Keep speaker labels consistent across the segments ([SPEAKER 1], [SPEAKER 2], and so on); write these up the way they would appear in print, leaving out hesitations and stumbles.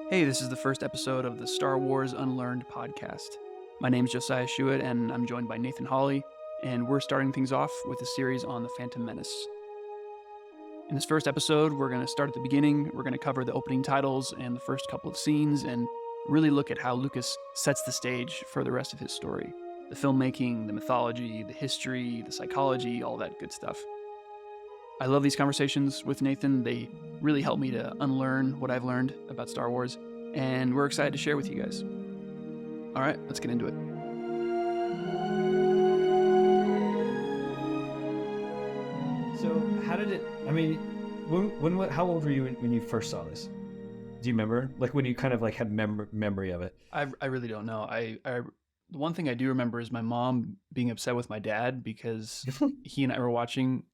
[SPEAKER 1] Hey, this is the first episode of the Star Wars Unlearned podcast. My name's Josiah Shuett, and I'm joined by Nathan Hawley, and we're starting things off with a series on the Phantom Menace. In this first episode, we're going to start at the beginning. We're going to cover the opening titles and the first couple of scenes, and really look at how Lucas sets the stage for the rest of his story. The filmmaking, the mythology, the history, the psychology, all that good stuff. I love these conversations with Nathan. They really help me to unlearn what I've learned about Star Wars, and we're excited to share with you guys. All right, let's get into it.
[SPEAKER 2] So how did it, I mean, how old were you when you first saw this? Do you remember? Like when you kind of like had memory of it?
[SPEAKER 1] I really don't know. The one thing I do remember is my mom being upset with my dad because he and I were watching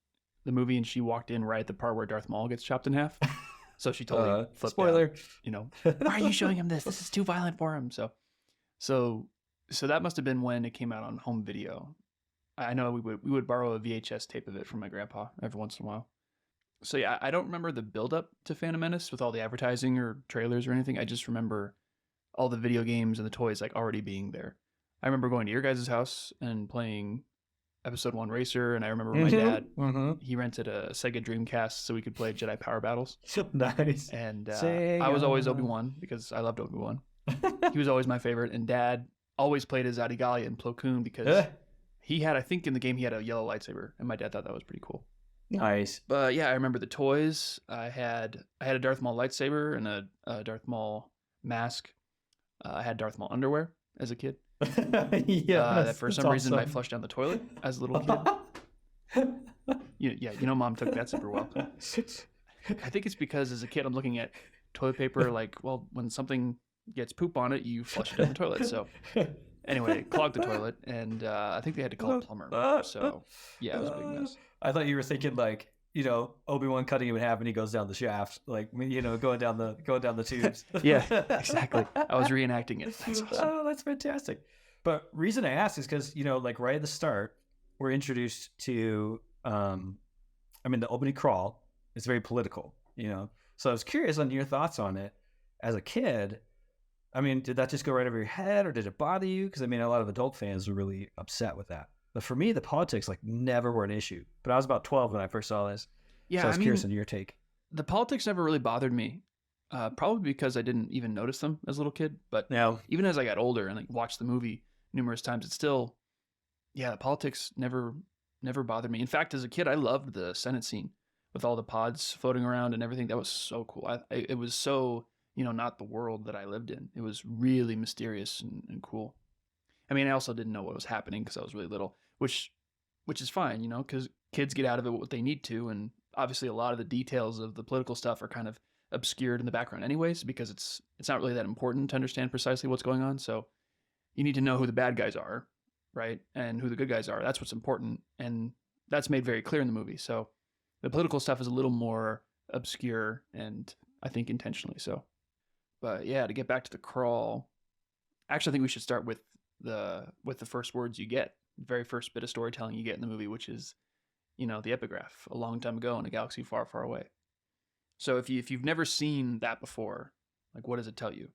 [SPEAKER 1] the movie and she walked in right at the part where Darth Maul gets chopped in half. So she totally flipped
[SPEAKER 2] spoiler.
[SPEAKER 1] out, why are you showing him this? This is too violent for him. So that must have been when it came out on home video. I know we would borrow a VHS tape of it from my grandpa every once in a while. So yeah, I don't remember the build up to Phantom Menace with all the advertising or trailers or anything. I just remember all the video games and the toys like already being there. I remember going to your guys' house and playing Episode 1 Racer, and I remember my dad, he rented a Sega Dreamcast so we could play Jedi Power Battles.
[SPEAKER 2] Nice.
[SPEAKER 1] And I was always Obi-Wan because I loved Obi-Wan. He was always my favorite, and Dad always played as Adigalia and Plo Koon because he had, I think in the game, he had a yellow lightsaber, and my dad thought that was pretty cool.
[SPEAKER 2] Nice.
[SPEAKER 1] But yeah, I remember the toys. I had a Darth Maul lightsaber and a Darth Maul mask. I had Darth Maul underwear as a kid. That for some reason I flushed down the toilet as a little kid. Mom took that super well. I think it's because as a kid I'm looking at toilet paper like, well, when something gets poop on it, you flush it down the toilet. So anyway, it clogged the toilet, and I think they had to call a plumber. So yeah, it was a big mess.
[SPEAKER 2] I thought you were thinking like, Obi-Wan cutting him in half and he goes down the shaft, like, going down the tubes.
[SPEAKER 1] Yeah, exactly. I was reenacting it. That's awesome.
[SPEAKER 2] Oh, that's fantastic. But reason I asked is because, like right at the start, we're introduced to, the opening crawl is very political, So I was curious on your thoughts on it as a kid. I mean, did that just go right over your head or did it bother you? Because, a lot of adult fans were really upset with that. But for me, the politics never were an issue. But I was about 12 when I first saw this. Yeah, so I was curious on your take.
[SPEAKER 1] The politics never really bothered me, probably because I didn't even notice them as a little kid. But even as I got older and watched the movie numerous times, it's still, the politics never bothered me. In fact, as a kid, I loved the Senate scene with all the pods floating around and everything. That was so cool. It was so, not the world that I lived in. It was really mysterious and cool. I also didn't know what was happening because I was really little, which is fine, because kids get out of it what they need to. And obviously a lot of the details of the political stuff are kind of obscured in the background anyways, because it's not really that important to understand precisely what's going on. So you need to know who the bad guys are, right? And who the good guys are. That's what's important. And that's made very clear in the movie. So the political stuff is a little more obscure, and I think intentionally so. But yeah, to get back to the crawl, actually I think we should start with the first words you get, the very first bit of storytelling you get in the movie, which is, the epigraph, a long time ago in a galaxy far, far away. So if you've never seen that before, what does it tell you?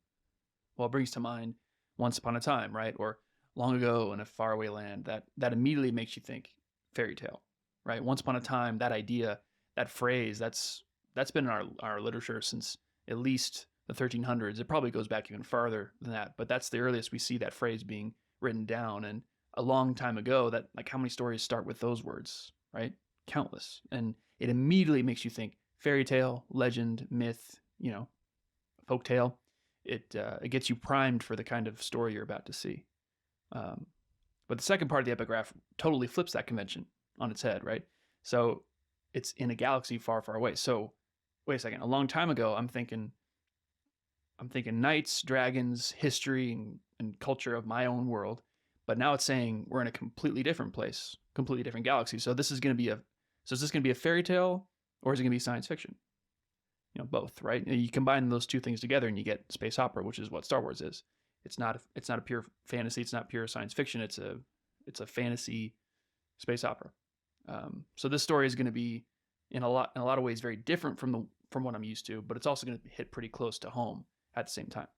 [SPEAKER 1] Well, it brings to mind once upon a time, right? Or long ago in a faraway land. That immediately makes you think fairy tale, right? Once upon a time, that idea, that phrase, that's been in our literature since at least the 1300s. It probably goes back even farther than that, but that's the earliest we see that phrase being written down. And a long time ago, that how many stories start with those words, right? Countless. And it immediately makes you think fairy tale, legend, myth, folk tale. It gets you primed for the kind of story you're about to see. But the second part of the epigraph totally flips that convention on its head, right? So it's in a galaxy far, far away. So wait a second, a long time ago, I'm thinking knights, dragons, history, and culture of my own world. But now it's saying we're in a completely different place, completely different galaxy. So is this going to be a fairy tale, or is it going to be science fiction? Both, right? You combine those two things together and you get space opera, which is what Star Wars is. It's not a pure fantasy. It's not pure science fiction. It's a fantasy space opera. So this story is going to be in a lot of ways very different from from what I'm used to, but it's also going to hit pretty close to home at the same time.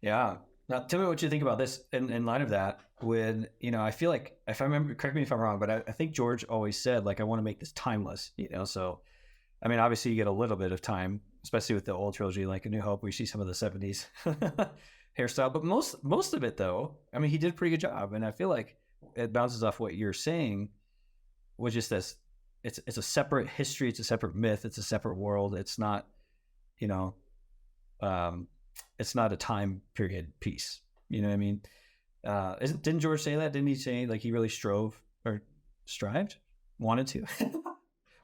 [SPEAKER 2] Yeah. Now, tell me what you think about this in light of that. When, I feel like, if I remember, correct me if I'm wrong, but I think George always said, like, I want to make this timeless, So, I mean, obviously you get a little bit of time, especially with the old trilogy, like A New Hope, we see some of the 70s hairstyle. But most of it, though, I mean, he did a pretty good job. And I feel like it bounces off what you're saying, which is this, it's a separate history, it's a separate myth, it's a separate world. It's not, it's not a time period piece. You know what I mean? Didn't George say that? Didn't he say like he really wanted to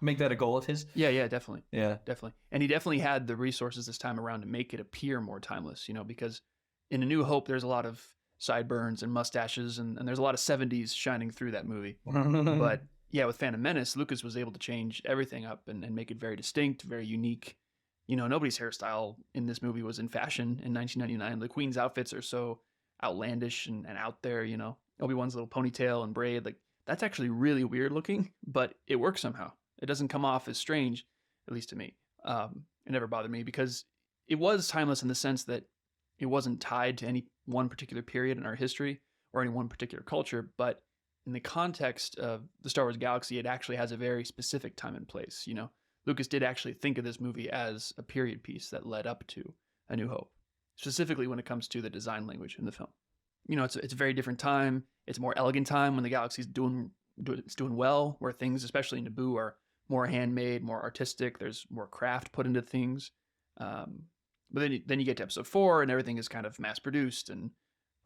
[SPEAKER 2] make that a goal of his?
[SPEAKER 1] Yeah, definitely.
[SPEAKER 2] Yeah,
[SPEAKER 1] definitely. And he definitely had the resources this time around to make it appear more timeless, because in A New Hope, there's a lot of sideburns and mustaches and there's a lot of 70s shining through that movie. But yeah, with Phantom Menace, Lucas was able to change everything up and make it very distinct, very unique. Nobody's hairstyle in this movie was in fashion in 1999. The Queen's outfits are so outlandish and out there, Obi-Wan's little ponytail and braid, like that's actually really weird looking, but it works somehow. It doesn't come off as strange, at least to me. It never bothered me because it was timeless in the sense that it wasn't tied to any one particular period in our history or any one particular culture, but in the context of the Star Wars galaxy, it actually has a very specific time and place, Lucas did actually think of this movie as a period piece that led up to A New Hope, specifically when it comes to the design language in the film. It's a very different time. It's a more elegant time when the galaxy's doing well, where things, especially in Naboo, are more handmade, more artistic. There's more craft put into things. But then you get to Episode 4, and everything is kind of mass-produced, and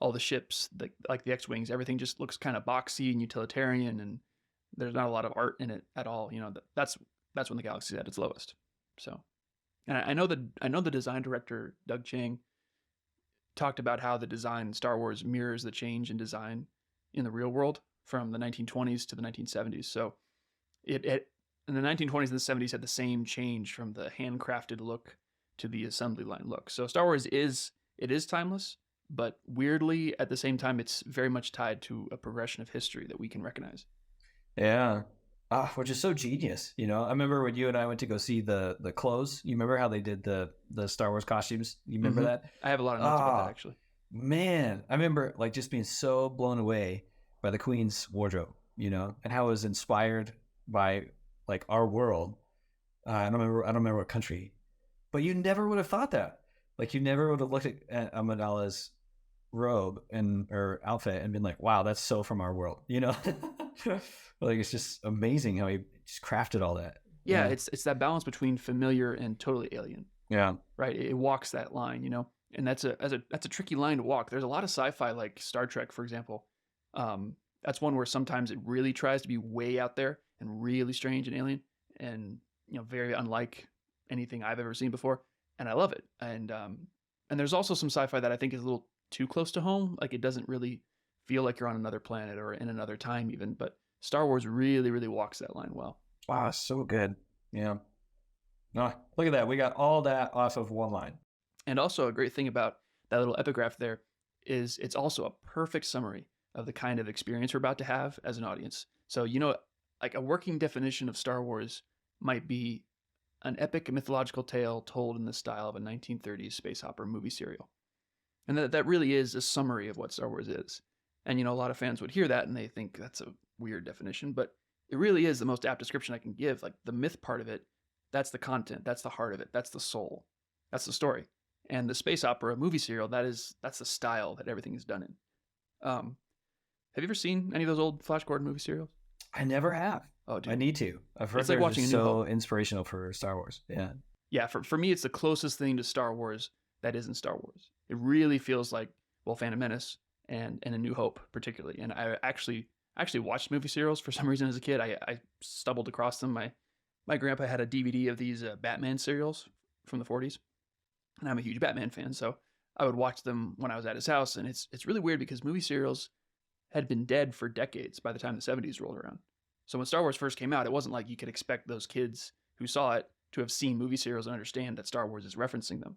[SPEAKER 1] all the ships, like the X-Wings, everything just looks kind of boxy and utilitarian, and there's not a lot of art in it at all. That's when the galaxy is at its lowest. So, and I know the design director, Doug Chiang, talked about how the design in Star Wars mirrors the change in design in the real world from the 1920s to the 1970s. So it in the 1920s and the 70s had the same change from the handcrafted look to the assembly line look. So Star Wars is timeless, but weirdly at the same time it's very much tied to a progression of history that we can recognize.
[SPEAKER 2] Yeah. Which is so genius, I remember when you and I went to go see the clothes. You remember how they did the Star Wars costumes? You remember that?
[SPEAKER 1] I have a lot of notes about that, actually.
[SPEAKER 2] Man, I remember like just being so blown away by the Queen's wardrobe, and how it was inspired by like our world. I don't remember what country, but you never would have thought that. Like you never would have looked at Amidala's robe and her outfit and been like, wow, that's so from our world, Like it's just amazing how he just crafted all that.
[SPEAKER 1] Yeah, it's that balance between familiar and totally alien.
[SPEAKER 2] Yeah.
[SPEAKER 1] Right. It walks that line, and that's a tricky line to walk. There's a lot of sci-fi like Star Trek, for example. That's one where sometimes it really tries to be way out there and really strange and alien and very unlike anything I've ever seen before. And I love it. And there's also some sci-fi that I think is a little too close to home. Like it doesn't really feel like you're on another planet or in another time even, but Star Wars really, really walks that line well.
[SPEAKER 2] Wow, so good. Yeah. No, look at that. We got all that off of one line.
[SPEAKER 1] And also a great thing about that little epigraph there is it's also a perfect summary of the kind of experience we're about to have as an audience. So, like a working definition of Star Wars might be an epic mythological tale told in the style of a 1930s space opera movie serial. And that really is a summary of what Star Wars is. And, a lot of fans would hear that and they think that's a weird definition, but it really is the most apt description I can give. Like the myth part of it, that's the content, that's the heart of it, that's the soul, that's the story. And the space opera movie serial, that's the style that everything is done in. Have you ever seen any of those old Flash Gordon movie serials?
[SPEAKER 2] I never have.
[SPEAKER 1] Oh, dude.
[SPEAKER 2] I need to. I've heard
[SPEAKER 1] it's like watching
[SPEAKER 2] so inspirational for Star Wars. Yeah.
[SPEAKER 1] Yeah, for me, it's the closest thing to Star Wars that isn't Star Wars. It really feels like, Phantom Menace and A New Hope particularly. And I actually watched movie serials for some reason as a kid. I stumbled across them. My grandpa had a DVD of these Batman serials from the 40s. And I'm a huge Batman fan, so I would watch them when I was at his house. And it's really weird because movie serials had been dead for decades by the time the 70s rolled around. So when Star Wars first came out, it wasn't like you could expect those kids who saw it to have seen movie serials and understand that Star Wars is referencing them.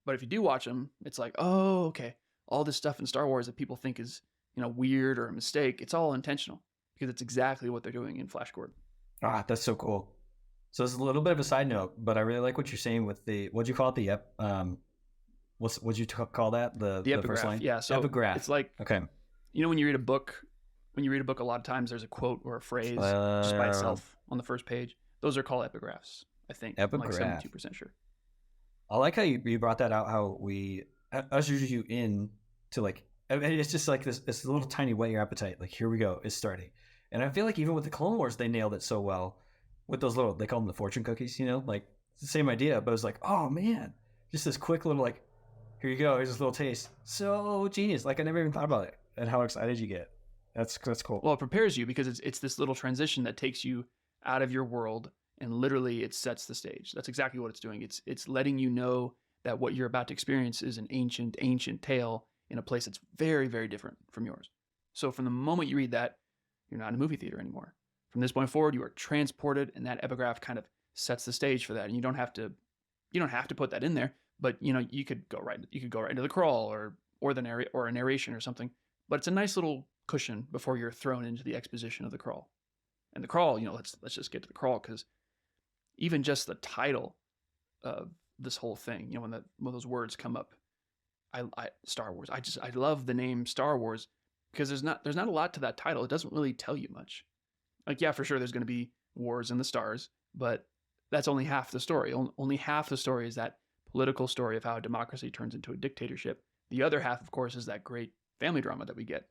[SPEAKER 1] But if you do watch them, it's like, oh, okay, all this stuff in Star Wars that people think is, weird or a mistake, it's all intentional because it's exactly what they're doing in Flash Gordon.
[SPEAKER 2] That's so cool. So it's a little bit of a side note, but I really like what you're saying with what'd you call it? What'd you call that? The
[SPEAKER 1] epigraph.
[SPEAKER 2] First line?
[SPEAKER 1] Yeah. So
[SPEAKER 2] epigraph.
[SPEAKER 1] It's like,
[SPEAKER 2] okay.
[SPEAKER 1] When you read a book, a lot of times there's a quote or a phrase just by itself on the first page. Those are called epigraphs, I think.
[SPEAKER 2] Epigraph.
[SPEAKER 1] I'm like 72% sure.
[SPEAKER 2] I like how you brought that out, how we ushered you in to like, it's just like this little tiny whet your appetite. Like, here we go, it's starting. And I feel like even with the Clone Wars, they nailed it so well with those little, they call them the fortune cookies, like it's the same idea, but it was like, oh man, just this quick little like, here you go, here's this little taste. So genius. Like I never even thought about it and how excited you get. That's cool.
[SPEAKER 1] Well, it prepares you because it's this little transition that takes you out of your world and literally it sets the stage. That's exactly what it's doing. It's letting you know that what you're about to experience is an ancient tale in a place that's very, very different from yours. So from the moment you read that, you're not in a movie theater anymore. From this point forward, you are transported, and that epigraph kind of sets the stage for that. And you don't have to put that in there, but you could go right into the crawl or a narration or something. But it's a nice little cushion before you're thrown into the exposition of the crawl. And the crawl, let's just get to the crawl, because even just the title of this whole thing, when those words come up, I Star Wars. I love the name Star Wars because there's not a lot to that title. It doesn't really tell you much. Like, yeah, for sure, there's going to be wars in the stars, but that's only half the story. Only half the story is that political story of how democracy turns into a dictatorship. The other half, of course, is that great family drama that we get,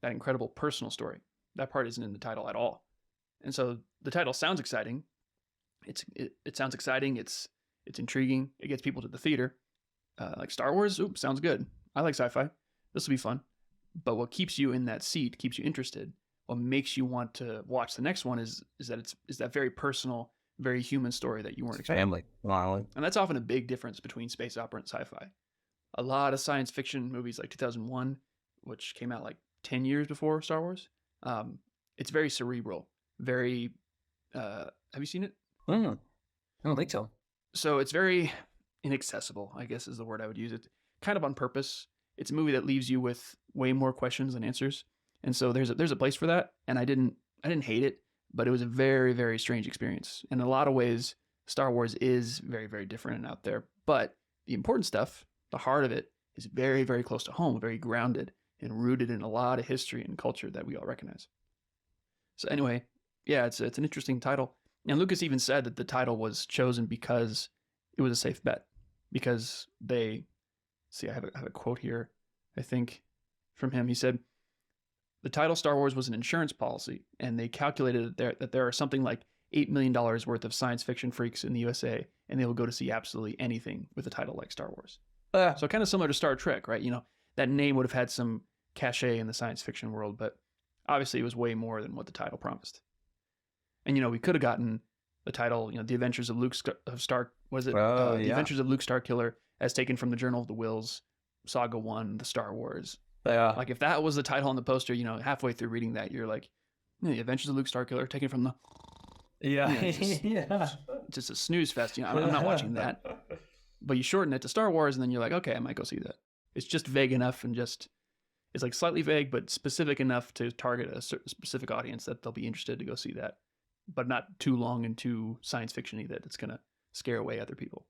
[SPEAKER 1] that incredible personal story. That part isn't in the title at all. And so the title sounds exciting. It sounds exciting. It's intriguing. It gets people to the theater. Like Star Wars, sounds good. I like sci-fi. This will be fun. But what keeps you in that seat, keeps you interested, what makes you want to watch the next one is that very personal, very human story that you weren't expecting.
[SPEAKER 2] Family. Wow.
[SPEAKER 1] And that's often a big difference between space opera and sci-fi. A lot of science fiction movies like 2001, which came out like 10 years before Star Wars, it's very cerebral, very... have you seen it?
[SPEAKER 2] I don't think so.
[SPEAKER 1] So it's very inaccessible, I guess is the word I would use. It kind of on purpose. It's a movie that leaves you with way more questions than answers. And so there's a place for that. And I didn't hate it, but it was a very, very strange experience. In a lot of ways, Star Wars is very, very different and out there. But the important stuff, the heart of it, is very, very close to home, very grounded and rooted in a lot of history and culture that we all recognize. So anyway, yeah, it's an interesting title. And Lucas even said that the title was chosen because it was a safe bet. Because I have a quote here, I think, from him. He said, the title Star Wars was an insurance policy, and they calculated that there are something like $8 million worth of science fiction freaks in the USA, and they will go to see absolutely anything with a title like Star Wars. So kind of similar to Star Trek, right? That name would have had some cachet in the science fiction world, but obviously it was way more than what the title promised. And, we could have gotten the title, The Adventures of Luke The Adventures of Luke Starkiller, as taken from the Journal of the Whills, Saga 1, The Star Wars.
[SPEAKER 2] Yeah.
[SPEAKER 1] Like, if that was the title on the poster, halfway through reading that, you're like, The Adventures of Luke Starkiller, taken from the...
[SPEAKER 2] Yeah.
[SPEAKER 1] Just a snooze fest. I'm not watching that. But you shorten it to Star Wars, and then you're like, okay, I might go see that. It's just vague enough and it's like slightly vague, but specific enough to target a certain specific audience that they'll be interested to go see that. But not too long and too science fiction-y that it's going to scare away other people.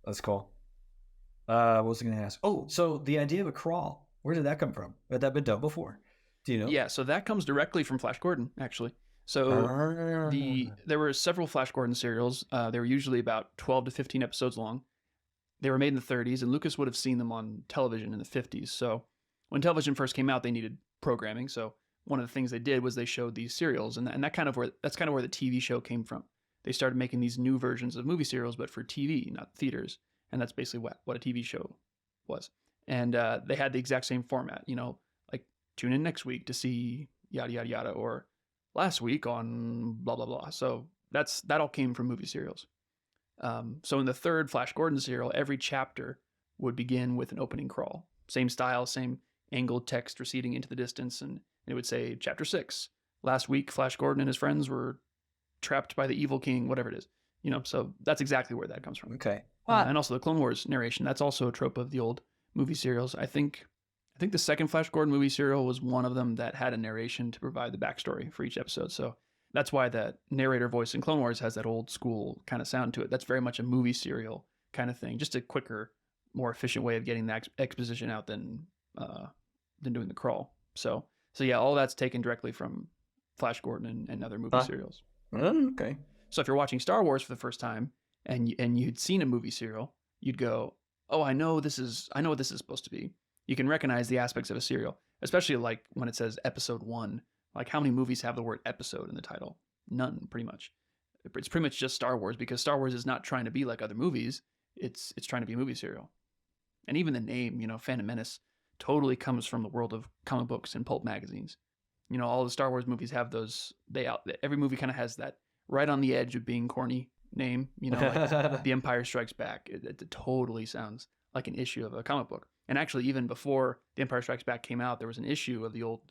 [SPEAKER 2] That's cool. What was I going to ask? Oh, so the idea of a crawl, where did that come from? Had that been done before? Do you know?
[SPEAKER 1] Yeah, so that comes directly from Flash Gordon, actually. So there were several Flash Gordon serials. They were usually about 12 to 15 episodes long. They were made in the 30s, and Lucas would have seen them on television in the 50s. So when television first came out, they needed programming. So one of the things they did was they showed these serials, and that's kind of where the TV show came from. They started making these new versions of movie serials, but for TV, not theaters. And that's basically what a TV show was. And they had the exact same format, like tune in next week to see yada, yada, yada, or last week on blah, blah, blah. So that all came from movie serials. So in the third Flash Gordon serial, every chapter would begin with an opening crawl. Same style, same angled text receding into the distance, and it would say, Chapter 6. Last week, Flash Gordon and his friends were trapped by the evil king, whatever it is. So that's exactly where that comes from.
[SPEAKER 2] Okay.
[SPEAKER 1] And also the Clone Wars narration. That's also a trope of the old movie serials. I think the second Flash Gordon movie serial was one of them that had a narration to provide the backstory for each episode. So That's why that narrator voice in Clone Wars has that old school kind of sound to it. That's very much a movie serial kind of thing. Just a quicker, more efficient way of getting the exposition out than doing the crawl. So yeah, all that's taken directly from Flash Gordon and other movie serials.
[SPEAKER 2] Okay.
[SPEAKER 1] So if you're watching Star Wars for the first time and you'd seen a movie serial, you'd go, "Oh, I know what this is supposed to be." You can recognize the aspects of a serial, especially like when it says Episode 1. Like, how many movies have the word episode in the title? None, pretty much. It's pretty much just Star Wars, because Star Wars is not trying to be like other movies. It's trying to be a movie serial. And even the name, Phantom Menace, totally comes from the world of comic books and pulp magazines. All the Star Wars movies have those. Every movie kind of has that right on the edge of being corny name. Like The Empire Strikes Back. It totally sounds like an issue of a comic book. And actually, even before The Empire Strikes Back came out, there was an issue of the old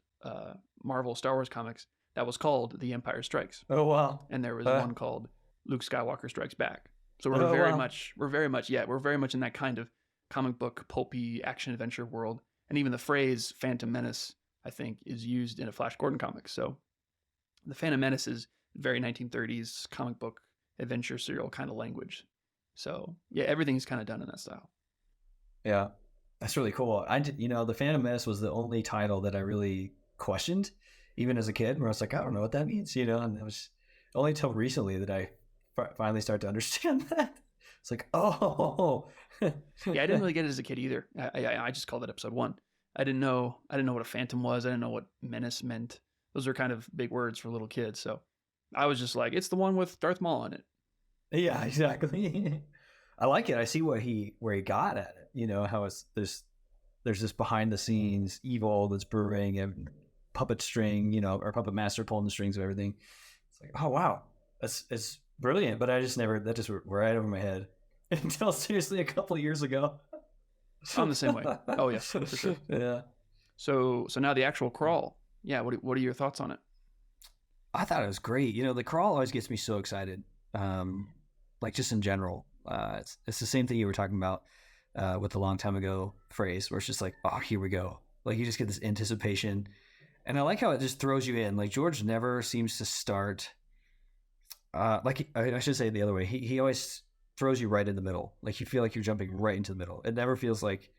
[SPEAKER 1] Marvel Star Wars comics that was called The Empire Strikes.
[SPEAKER 2] Oh wow!
[SPEAKER 1] And there was one called Luke Skywalker Strikes Back. So we're very much in that kind of comic book pulpy action adventure world. And even the phrase Phantom Menace, I think, is used in a Flash Gordon comic. So the Phantom Menace is very 1930s comic book adventure serial kind of language. So yeah, everything's kind of done in that style.
[SPEAKER 2] Yeah, that's really cool. The Phantom Menace was the only title that I really questioned, even as a kid, where I was like, I don't know what that means, and it was only until recently that I finally started to understand that. It's like, oh.
[SPEAKER 1] Yeah, I didn't really get it as a kid either. I just called it Episode 1. I didn't know what a phantom was. I didn't know what menace meant. Those are kind of big words for little kids. So I was just like, it's the one with Darth Maul in it.
[SPEAKER 2] Yeah, exactly. I like it. I see where he got at it. How there's this behind the scenes evil that's brewing, and puppet string, or puppet master pulling the strings of everything. It's like, oh wow, it's brilliant. But I just that just went right over my head until seriously a couple of years ago.
[SPEAKER 1] I'm the same way. Oh yeah, for sure.
[SPEAKER 2] Yeah.
[SPEAKER 1] So now the actual crawl. Yeah. What are your thoughts on it?
[SPEAKER 2] I thought it was great. The crawl always gets me so excited. Like just in general, it's the same thing you were talking about with the long time ago phrase, where it's just like, oh, here we go. Like you just get this anticipation, and I like how it just throws you in. Like George never seems to start. I should say it the other way. He always throws you right in the middle. Like you feel like you're jumping right into the middle. It never feels like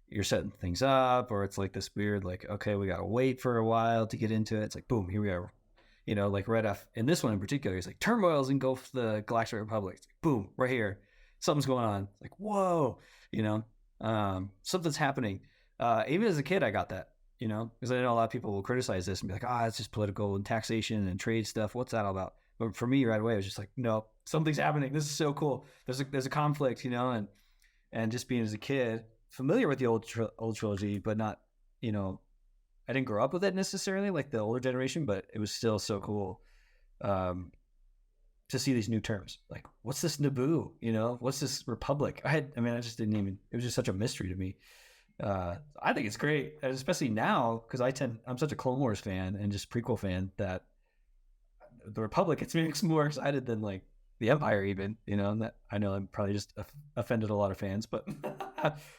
[SPEAKER 2] you're setting things up, or it's like this weird, like, okay, we got to wait for a while to get into it. It's like, boom, here we are. Like right off in this one in particular, it's like turmoils engulf the Galactic Republic. It's like, boom, right here. Something's going on. It's like, whoa, something's happening. Even as a kid, I got that, because I know a lot of people will criticize this and be like, it's just political and taxation and trade stuff. What's that all about? But for me, right away, it was just like, no, something's happening. This is so cool. There's a conflict, and just being as a kid familiar with the old trilogy, but not, I didn't grow up with it necessarily like the older generation, but it was still so cool to see these new terms. Like, what's this Naboo? What's this Republic? I just didn't even. It was just such a mystery to me. I think it's great, especially now because I'm such a Clone Wars fan and just prequel fan that the Republic gets me more excited than like the Empire even. And that I know I'm probably just offended a lot of fans, but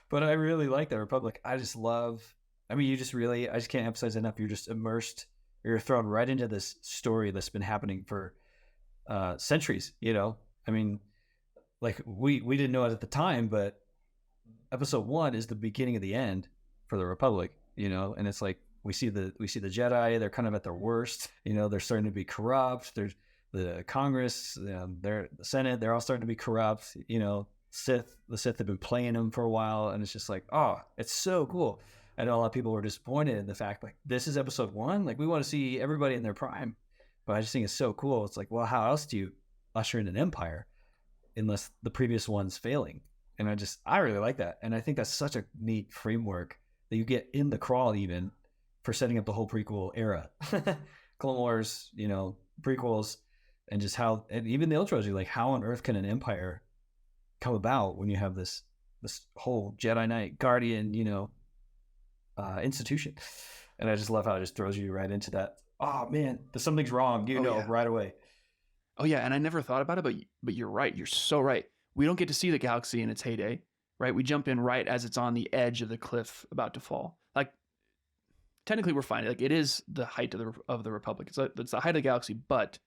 [SPEAKER 2] but I really like the Republic. I just love. I just can't emphasize enough. You're just immersed. You're thrown right into this story that's been happening for centuries. Like we didn't know it at the time, but Episode 1 is the beginning of the end for the Republic. And it's like we see the Jedi. They're kind of at their worst. They're starting to be corrupt. There's the Congress, the Senate. They're all starting to be corrupt. The Sith have been playing them for a while, and it's just like, oh, it's so cool. I know a lot of people were disappointed in the fact, like, this is Episode 1. Like, we want to see everybody in their prime. But I just think it's so cool. It's like, well, how else do you usher in an empire unless the previous one's failing? And I really like that. And I think that's such a neat framework that you get in the crawl even for setting up the whole prequel era. Clone Wars, prequels, and just how, and even the old trilogy, like how on earth can an empire come about when you have this whole Jedi Knight Guardian, institution. And I just love how it just throws you right into that. Oh man, something's wrong, right away.
[SPEAKER 1] Oh yeah, and I never thought about it, but you're right. You're so right. We don't get to see the galaxy in its heyday, right? We jump in right as it's on the edge of the cliff about to fall. Like technically we're fine. Like it is the height of the Republic. It's the height of the galaxy, but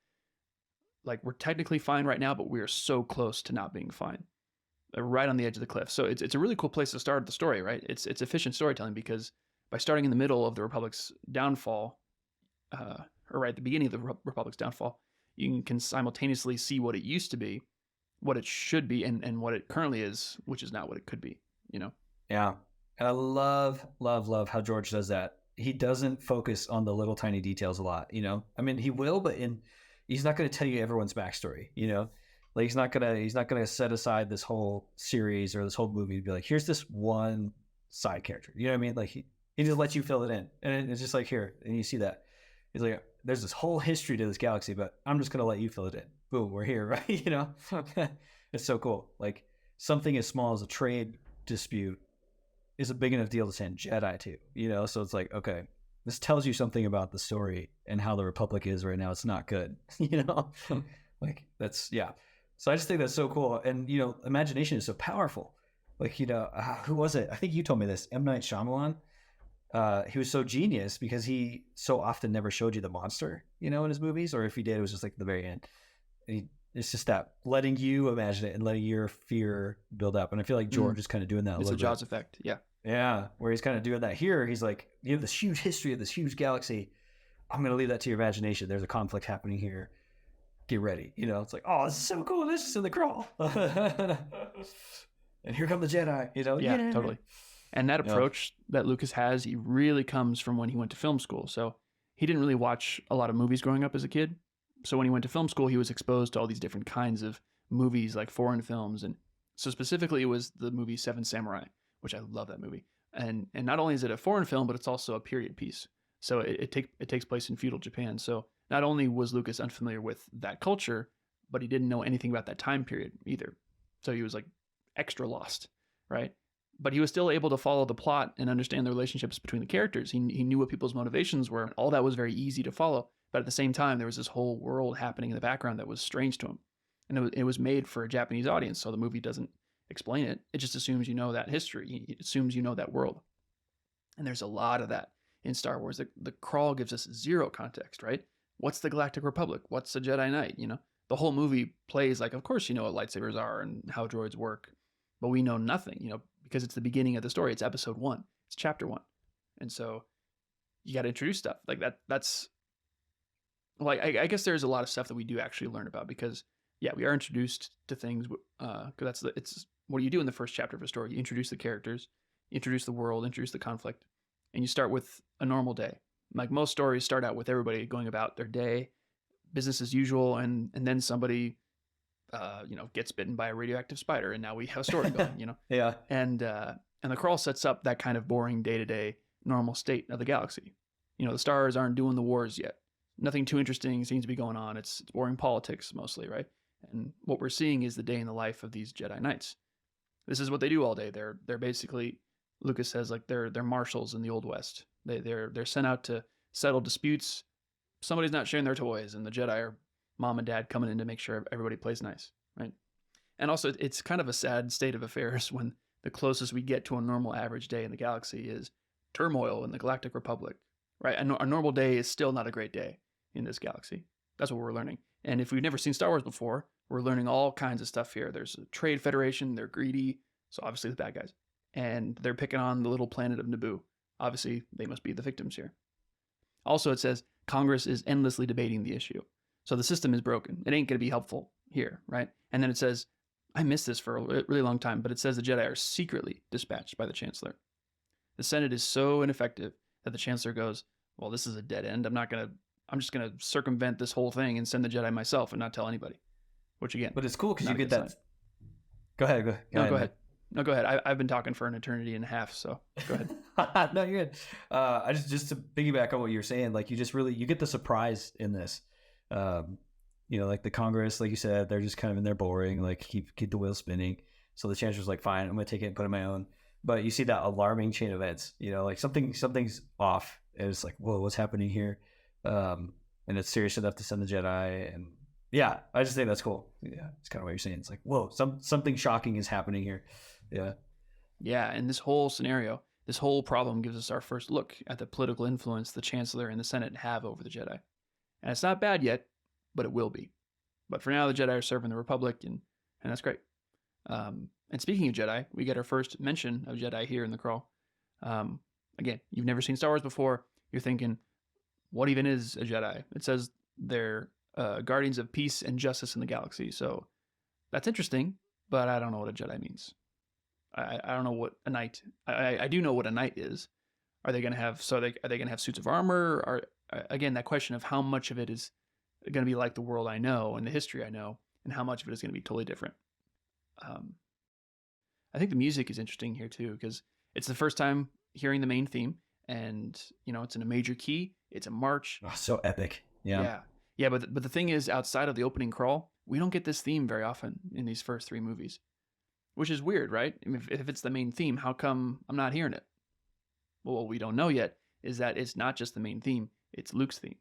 [SPEAKER 1] like we're technically fine right now, but we are so close to not being fine. Right on the edge of the cliff. So it's a really cool place to start the story, right? It's efficient storytelling because by starting in the middle of the Republic's downfall, or right at the beginning of the Republic's downfall, you can simultaneously see what it used to be, what it should be, and what it currently is, which is not what it could be, you know?
[SPEAKER 2] Yeah. And I love how George does that. He doesn't focus on the little tiny details a lot, you know? I mean, he will, but he's not going to tell you everyone's backstory, you know? Like he's not gonna set aside this whole series or this whole movie to be like, here's this one side character. You know what I mean? Like he just lets you fill it in, and it's just like here, and you see that he's like, there's this whole history to this galaxy, but I'm just gonna let you fill it in. Boom, we're here, right? You know, it's so cool. Like something as small as a trade dispute is a big enough deal to send Jedi to. You know, so it's like, okay, this tells you something about the story and how the Republic is right now. It's not good. You know, like that's yeah. So I just think that's so cool. And, you know, imagination is so powerful. Like, you know, who was it? I think you told me this. M. Night Shyamalan. He was so genius because he so often never showed you the monster, you know, in his movies. Or if he did, it was just like the very end. It's just that letting you imagine it and letting your fear build up. And I feel like George is kind of doing that a little bit.
[SPEAKER 1] It's a Jaws effect. Yeah.
[SPEAKER 2] Yeah. Where he's kind of doing that here. He's like, you have this huge history of this huge galaxy. I'm going to leave that to your imagination. There's a conflict happening here. Get ready, you know. It's like, oh, this is so cool. This is in the crawl, and here come the Jedi. You know,
[SPEAKER 1] yeah, totally. And that approach that Lucas has, he really comes from when he went to film school. So he didn't really watch a lot of movies growing up as a kid. So when he went to film school, he was exposed to all these different kinds of movies, like foreign films, and so specifically, it was the movie Seven Samurai, which I love that movie. And not only is it a foreign film, but it's also a period piece. So it takes place in feudal Japan. So not only was Lucas unfamiliar with that culture, but he didn't know anything about that time period either. So he was like extra lost, right? But he was still able to follow the plot and understand the relationships between the characters. He knew what people's motivations were. All that was very easy to follow. But at the same time, there was this whole world happening in the background that was strange to him. And it was made for a Japanese audience, so the movie doesn't explain it. It just assumes you know that history. It assumes you know that world. And there's a lot of that in Star Wars. The crawl gives us zero context, right? What's the Galactic Republic? What's the Jedi Knight? You know, the whole movie plays like, of course, you know what lightsabers are and how droids work, but we know nothing, you know, because it's the beginning of the story. It's episode 1. It's chapter 1. And so you got to introduce stuff like that. That's like, I guess there's a lot of stuff that we do actually learn about because yeah, we are introduced to things because it's what do you do in the first chapter of a story? You introduce the characters, introduce the world, introduce the conflict, and you start with a normal day. Like most stories start out with everybody going about their day, business as usual, and then somebody, you know, gets bitten by a radioactive spider, and now we have a story going, you know.
[SPEAKER 2] Yeah.
[SPEAKER 1] And the crawl sets up that kind of boring day-to-day normal state of the galaxy. You know, the stars aren't doing the wars yet. Nothing too interesting seems to be going on. It's boring politics mostly, right? And what we're seeing is the day in the life of these Jedi Knights. This is what they do all day. They're basically, Lucas says, like they're marshals in the Old West. They're sent out to settle disputes. Somebody's not sharing their toys, and the Jedi are mom and dad coming in to make sure everybody plays nice, right? And also, it's kind of a sad state of affairs when the closest we get to a normal average day in the galaxy is turmoil in the Galactic Republic, right? A normal day is still not a great day in this galaxy. That's what we're learning. And if we've never seen Star Wars before, we're learning all kinds of stuff here. There's a trade federation. They're greedy. So obviously the bad guys. And they're picking on the little planet of Naboo. Obviously, they must be the victims here. Also, it says Congress is endlessly debating the issue. So the system is broken. It ain't going to be helpful here, right? And then it says, I missed this for a really long time, but it says the Jedi are secretly dispatched by the Chancellor. The Senate is so ineffective that the Chancellor goes, well, this is a dead end. I'm just going to circumvent this whole thing and send the Jedi myself and not tell anybody. Which again,
[SPEAKER 2] but it's cool because you get that. Go ahead.
[SPEAKER 1] Go ahead. No, go ahead. I've been talking for an eternity and a half, so go ahead.
[SPEAKER 2] No, you're good. I just to piggyback on what you're saying, like you get the surprise in this. You know, like the Congress, like you said, they're just kind of in there boring, like keep the wheel spinning. So the Chancellor's like, fine, I'm gonna take it and put it on my own. But you see that alarming chain of events. You know, like something's off, and it's like, whoa, what's happening here? And it's serious enough to send the Jedi, and yeah, I just think that's cool. Yeah, it's kind of what you're saying. It's like, whoa, something shocking is happening here. Yeah,
[SPEAKER 1] and this whole scenario, this whole problem gives us our first look at the political influence the Chancellor and the Senate have over the Jedi. And it's not bad yet, but it will be. But for now, the Jedi are serving the Republic, and that's great. And speaking of Jedi, we get our first mention of Jedi here in the crawl. Again, you've never seen Star Wars before. You're thinking, what even is a Jedi? It says they're guardians of peace and justice in the galaxy. So that's interesting, but I don't know what a Jedi means. I don't know what a knight. I do know what a knight is. Are they going to have? Are they going to have suits of armor? Or again, that question of how much of it is going to be like the world I know and the history I know, and how much of it is going to be totally different. I think the music is interesting here too, because it's the first time hearing the main theme, and it's in a major key. It's a march.
[SPEAKER 2] Oh, so epic. Yeah.
[SPEAKER 1] But the thing is, outside of the opening crawl, we don't get this theme very often in these first 3 movies, which is weird, right? I mean, if it's the main theme, how come I'm not hearing it? Well, what we don't know yet is that it's not just the main theme, it's Luke's theme.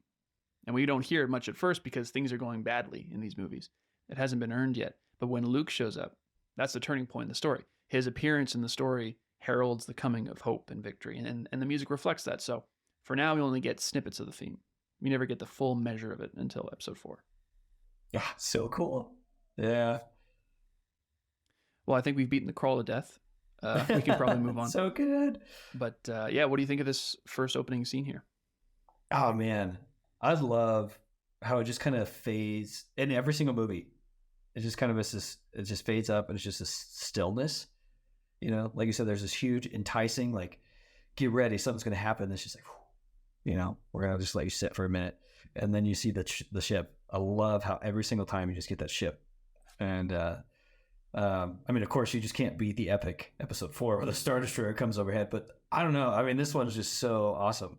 [SPEAKER 1] And we don't hear it much at first because things are going badly in these movies. It hasn't been earned yet. But when Luke shows up, that's the turning point in the story. His appearance in the story heralds the coming of hope and victory, and the music reflects that. So for now, we only get snippets of the theme. We never get the full measure of it until episode 4.
[SPEAKER 2] Yeah, so cool. Yeah.
[SPEAKER 1] Well, I think we've beaten the crawl to death. We can probably move on.
[SPEAKER 2] So good.
[SPEAKER 1] But what do you think of this first opening scene here?
[SPEAKER 2] Oh, man. I love how it just kind of fades in every single movie. It just kind of it just fades up, and it's just a stillness. Like you said, there's this huge enticing, like, get ready, something's going to happen. It's just like, we're going to just let you sit for a minute. And then you see the ship. I love how every single time you just get that ship. And, I mean, of course, you just can't beat the epic episode 4 where the Star Destroyer comes overhead. But I don't know. I mean, this one's just so awesome.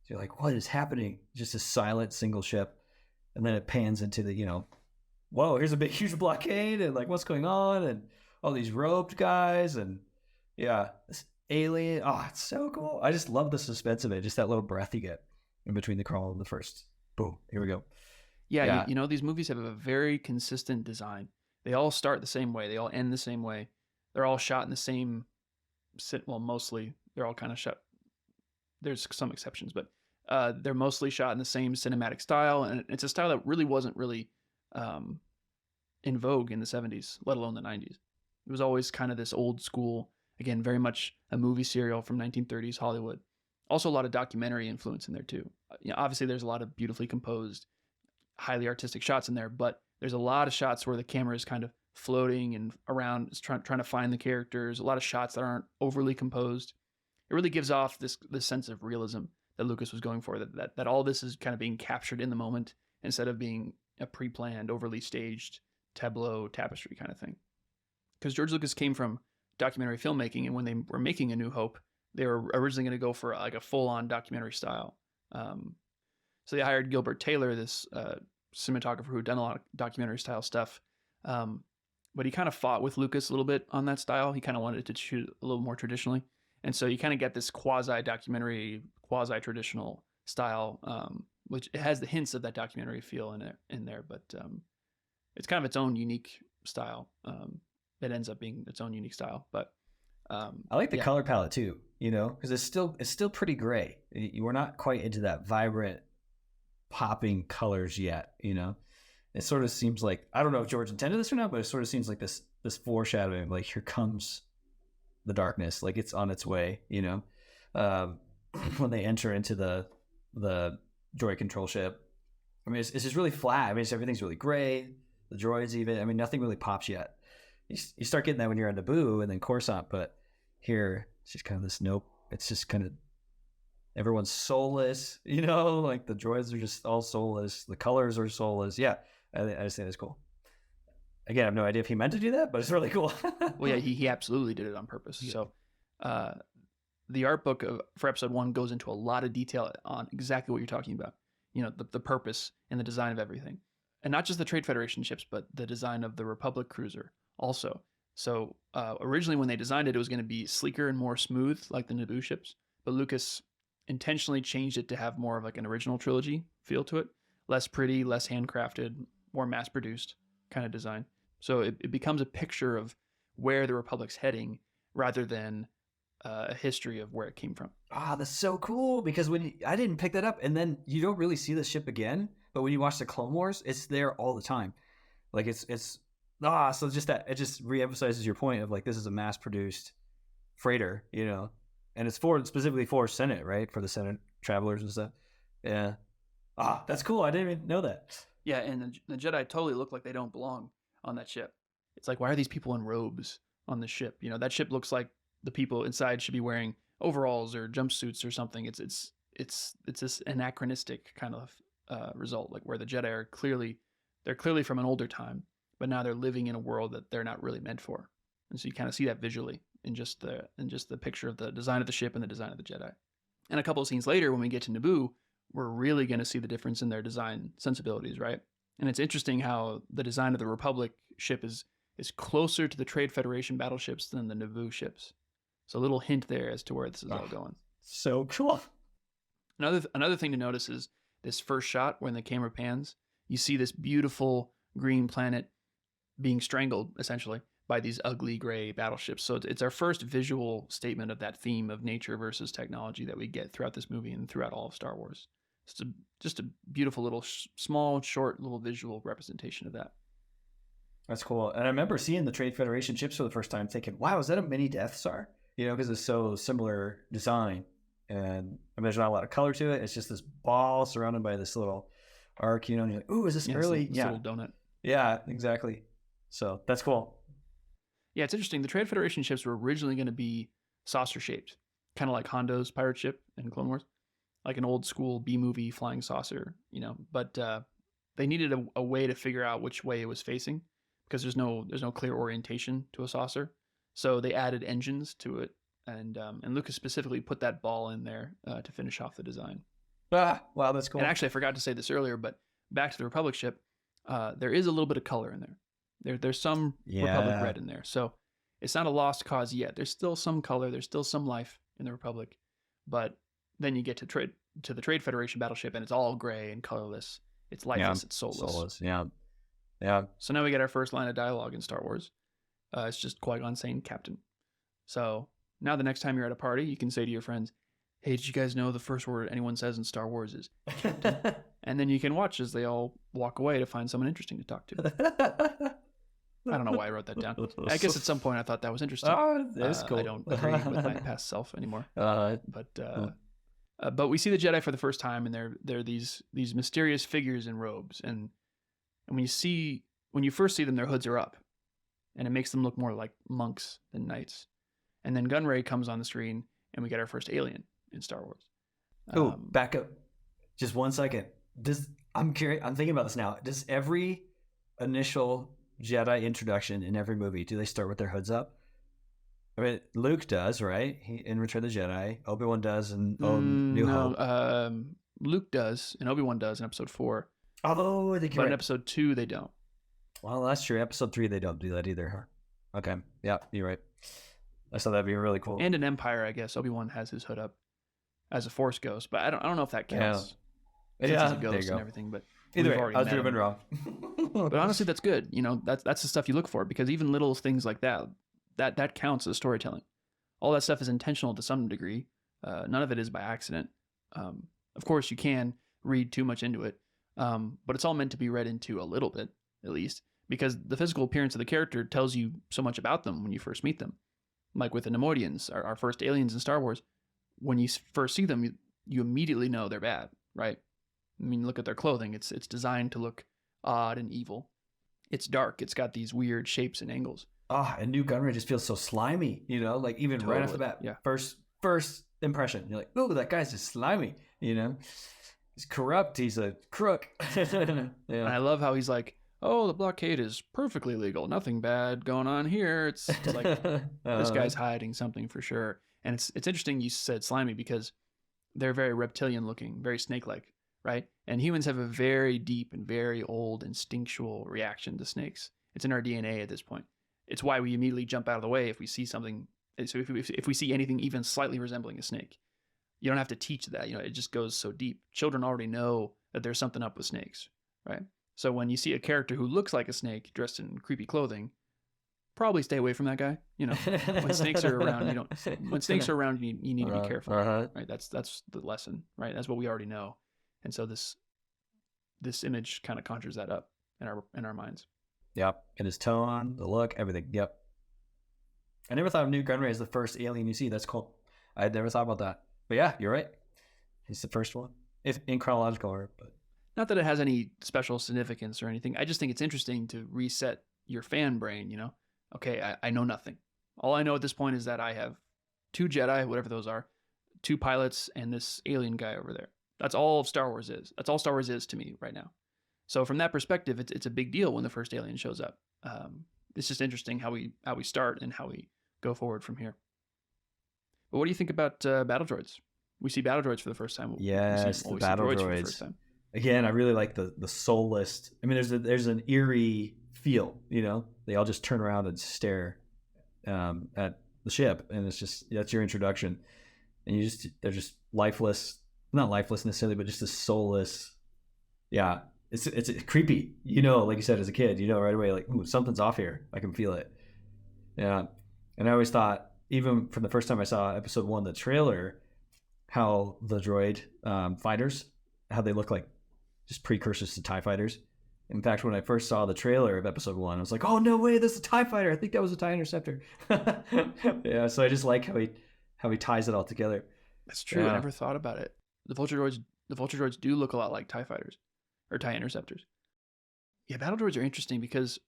[SPEAKER 2] So you're like, what is happening? Just a silent single ship. And then it pans into the, whoa, here's a big, huge blockade. And like, what's going on? And all these robed guys. And yeah, this alien. Oh, it's so cool. I just love the suspense of it. Just that little breath you get in between the crawl and the first. Boom. Here we go.
[SPEAKER 1] Yeah. These movies have a very consistent design. They all start the same way. They all end the same way. They're all shot in the same, mostly. They're all kind of shot. There's some exceptions, but they're mostly shot in the same cinematic style. And it's a style that really wasn't really in vogue in the 70s, let alone the 90s. It was always kind of this old school, again, very much a movie serial from 1930s Hollywood. Also a lot of documentary influence in there too. Obviously there's a lot of beautifully composed, highly artistic shots in there, but there's a lot of shots where the camera is kind of floating and around, trying to find the characters. A lot of shots that aren't overly composed. It really gives off this sense of realism that Lucas was going for. That all this is kind of being captured in the moment instead of being a pre-planned, overly staged tableau tapestry kind of thing. Because George Lucas came from documentary filmmaking, and when they were making A New Hope, they were originally going to go for like a full-on documentary style. So they hired Gilbert Taylor, this cinematographer who had done a lot of documentary style stuff. But he kind of fought with Lucas a little bit on that style. He kind of wanted to shoot a little more traditionally. And so you kind of get this quasi-documentary, quasi-traditional style, which it has the hints of that documentary feel in there, but it's kind of its own unique style. It ends up being its own unique style. But
[SPEAKER 2] I like the color palette too, because it's still pretty gray. We're not quite into that vibrant, popping colors yet. It sort of seems like, I don't know if George intended this or not, but it sort of seems like this foreshadowing, like here comes the darkness, like it's on its way. When they enter into the droid control ship, I mean, it's just really flat. I mean, everything's really gray. The droids even. I mean, nothing really pops yet. You start getting that when you're on Naboo and then Coruscant, but here it's just kind of this nope. It's just kind of everyone's soulless, like the droids are just all soulless. The colors are soulless. Yeah, I just think that's cool. Again, I have no idea if he meant to do that, but it's really cool.
[SPEAKER 1] Well, yeah, he absolutely did it on purpose. Yeah. So the art book for episode 1 goes into a lot of detail on exactly what you're talking about. The purpose and the design of everything. And not just the Trade Federation ships, but the design of the Republic cruiser also. So originally when they designed it, it was going to be sleeker and more smooth like the Naboo ships. But Lucas intentionally changed it to have more of like an original trilogy feel to it. Less pretty, less handcrafted, more mass-produced kind of design. So it becomes a picture of where the Republic's heading rather than a history of where it came from.
[SPEAKER 2] Ah, that's so cool, because I didn't pick that up, and then you don't really see the ship again, but when you watch the Clone Wars, it's there all the time. Like so just that it just reemphasizes your point of like this is a mass produced freighter, you know, and it's specifically for Senate, right? For the Senate travelers and stuff. Yeah. That's cool. I didn't even know that.
[SPEAKER 1] Yeah, and the Jedi totally look like they don't belong on that ship. It's like, why are these people in robes on the ship? You know, that ship looks like the people inside should be wearing overalls or jumpsuits or something. It's this anachronistic kind of result, like where the Jedi are clearly from an older time, but now they're living in a world that they're not really meant for. And so you kind of see that visually in just the picture of the design of the ship and the design of the Jedi. And a couple of scenes later, when we get to Naboo, we're really going to see the difference in their design sensibilities, right? And it's interesting how the design of the Republic ship is closer to the Trade Federation battleships than the Naboo ships. So a little hint there as to where this is all going.
[SPEAKER 2] So cool.
[SPEAKER 1] Another thing to notice is this first shot when the camera pans. You see this beautiful green planet being strangled, essentially, by these ugly gray battleships. So it's our first visual statement of that theme of nature versus technology that we get throughout this movie and throughout all of Star Wars. It's just a beautiful little, small, short little visual representation of that.
[SPEAKER 2] That's cool. And I remember seeing the Trade Federation ships for the first time thinking, wow, is that a mini Death Star? You know, because it's so similar design. And I mean, there's not a lot of color to it. It's just this ball surrounded by this little arc, you know, and you're like, ooh, is this early?
[SPEAKER 1] This little donut.
[SPEAKER 2] Yeah, exactly. So that's cool.
[SPEAKER 1] Yeah, it's interesting. The Trade Federation ships were originally going to be saucer shaped, kind of like Hondo's pirate ship in Clone Wars, like an old school B-movie flying saucer, you know. But they needed a way to figure out which way it was facing because there's no clear orientation to a saucer. So they added engines to it, and Lucas specifically put that ball in there to finish off the design.
[SPEAKER 2] Wow, that's cool.
[SPEAKER 1] And actually, I forgot to say this earlier, but back to the Republic ship, there is a little bit of color in there. There's some Republic red in there. So it's not a lost cause yet. There's still some color. There's still some life in the Republic. But then you get to the Trade Federation battleship, and it's all gray and colorless. It's lifeless. It's soulless.
[SPEAKER 2] Yeah.
[SPEAKER 1] So now we get our first line of dialogue in Star Wars. It's just Qui-Gon saying Captain. So now the next time you're at a party, you can say to your friends, hey, did you guys know the first word anyone says in Star Wars is Captain? And then you can watch as they all walk away to find someone interesting to talk to. I don't know why I wrote that down. I guess at some point I thought that was interesting.
[SPEAKER 2] Oh, that's cool.
[SPEAKER 1] I don't agree with my past self anymore. But we see the Jedi for the first time, and they're these mysterious figures in robes. And when you first see them, their hoods are up, and it makes them look more like monks than knights. And then Gunray comes on the screen, and we get our first alien in Star Wars.
[SPEAKER 2] Back up just 1 second. I'm curious. I'm thinking about this now. Does every initial Jedi introduction in every movie, do they start with their hoods up? I mean, Luke does, right? In Return of the Jedi. Obi-Wan does in New Hope.
[SPEAKER 1] Luke does, and Obi-Wan does in Episode 4.
[SPEAKER 2] Oh, I think you're right.
[SPEAKER 1] In Episode 2, they don't.
[SPEAKER 2] Well, that's true. Episode 3, they don't do that either, huh? Okay. Yeah, you're right. I thought that'd be really cool.
[SPEAKER 1] And in Empire, I guess, Obi-Wan has his hood up as a Force ghost, but I don't know if that counts.
[SPEAKER 2] Yeah,
[SPEAKER 1] he's a ghost and everything, but
[SPEAKER 2] either way, I was driven wrong.
[SPEAKER 1] But honestly, that's good. You know, that's the stuff you look for, because even little things like that counts as storytelling. All that stuff is intentional to some degree. None of it is by accident. Of course, you can read too much into it, but it's all meant to be read into a little bit, at least, because the physical appearance of the character tells you so much about them when you first meet them. Like with the Neimoidians, our first aliens in Star Wars, when you first see them, you immediately know they're bad, right? I mean, look at their clothing. It's designed to look odd and evil. It's dark. It's got these weird shapes and angles.
[SPEAKER 2] And New Gunray just feels so slimy, you know, like even right off the bat. Yeah. First impression, you're like, oh, that guy's just slimy, you know? He's corrupt. He's a crook.
[SPEAKER 1] Yeah. And I love how he's like, oh, the blockade is perfectly legal. Nothing bad going on here. It's like this guy's hiding something for sure. And it's interesting you said slimy, because they're very reptilian looking, very snake-like, right? And humans have a very deep and very old instinctual reaction to snakes. It's in our DNA at this point. It's why we immediately jump out of the way if we see something. So if we see anything even slightly resembling a snake, you don't have to teach that. You know, it just goes so deep. Children already know that there's something up with snakes, right? So when you see a character who looks like a snake dressed in creepy clothing, probably stay away from that guy. You know, when snakes are around, you need to be careful, right? That's the lesson, right? That's what we already know. And so this image kind of conjures that up in our minds.
[SPEAKER 2] Yep. And his tone, the look, everything. Yep. I never thought of Newt Gunray as the first alien you see. That's cool. I had never thought about that. But yeah, you're right. He's the first one, if in chronological order. But
[SPEAKER 1] not that it has any special significance or anything. I just think it's interesting to reset your fan brain. Okay, I know nothing. All I know at this point is that I have 2 Jedi, whatever those are, 2 pilots, and this alien guy over there. That's all Star Wars is. That's all Star Wars is to me right now. So from that perspective, it's a big deal when the first alien shows up. It's just interesting how we start and how we go forward from here. But what do you think about battle droids? We see battle droids for the first time.
[SPEAKER 2] Yes, the battle droids. For the first time. Again, I really like the soulless. I mean, there's an eerie feel. They all just turn around and stare at the ship, and it's just that's your introduction, and they're just lifeless, not lifeless necessarily, but just a soulless. Yeah, it's creepy. Like you said as a kid, right away, like, ooh, something's off here. I can feel it. Yeah, and I always thought, even from the first time I saw episode 1, the trailer, how the droid fighters, how they look like just precursors to TIE fighters. In fact, when I first saw the trailer of episode 1, I was like, oh, no way, that's a TIE fighter. I think that was a TIE interceptor. Yeah, so I just like how he ties it all together.
[SPEAKER 1] That's true. Yeah. I never thought about it. The vulture droids do look a lot like TIE fighters or TIE interceptors. Yeah, battle droids are interesting because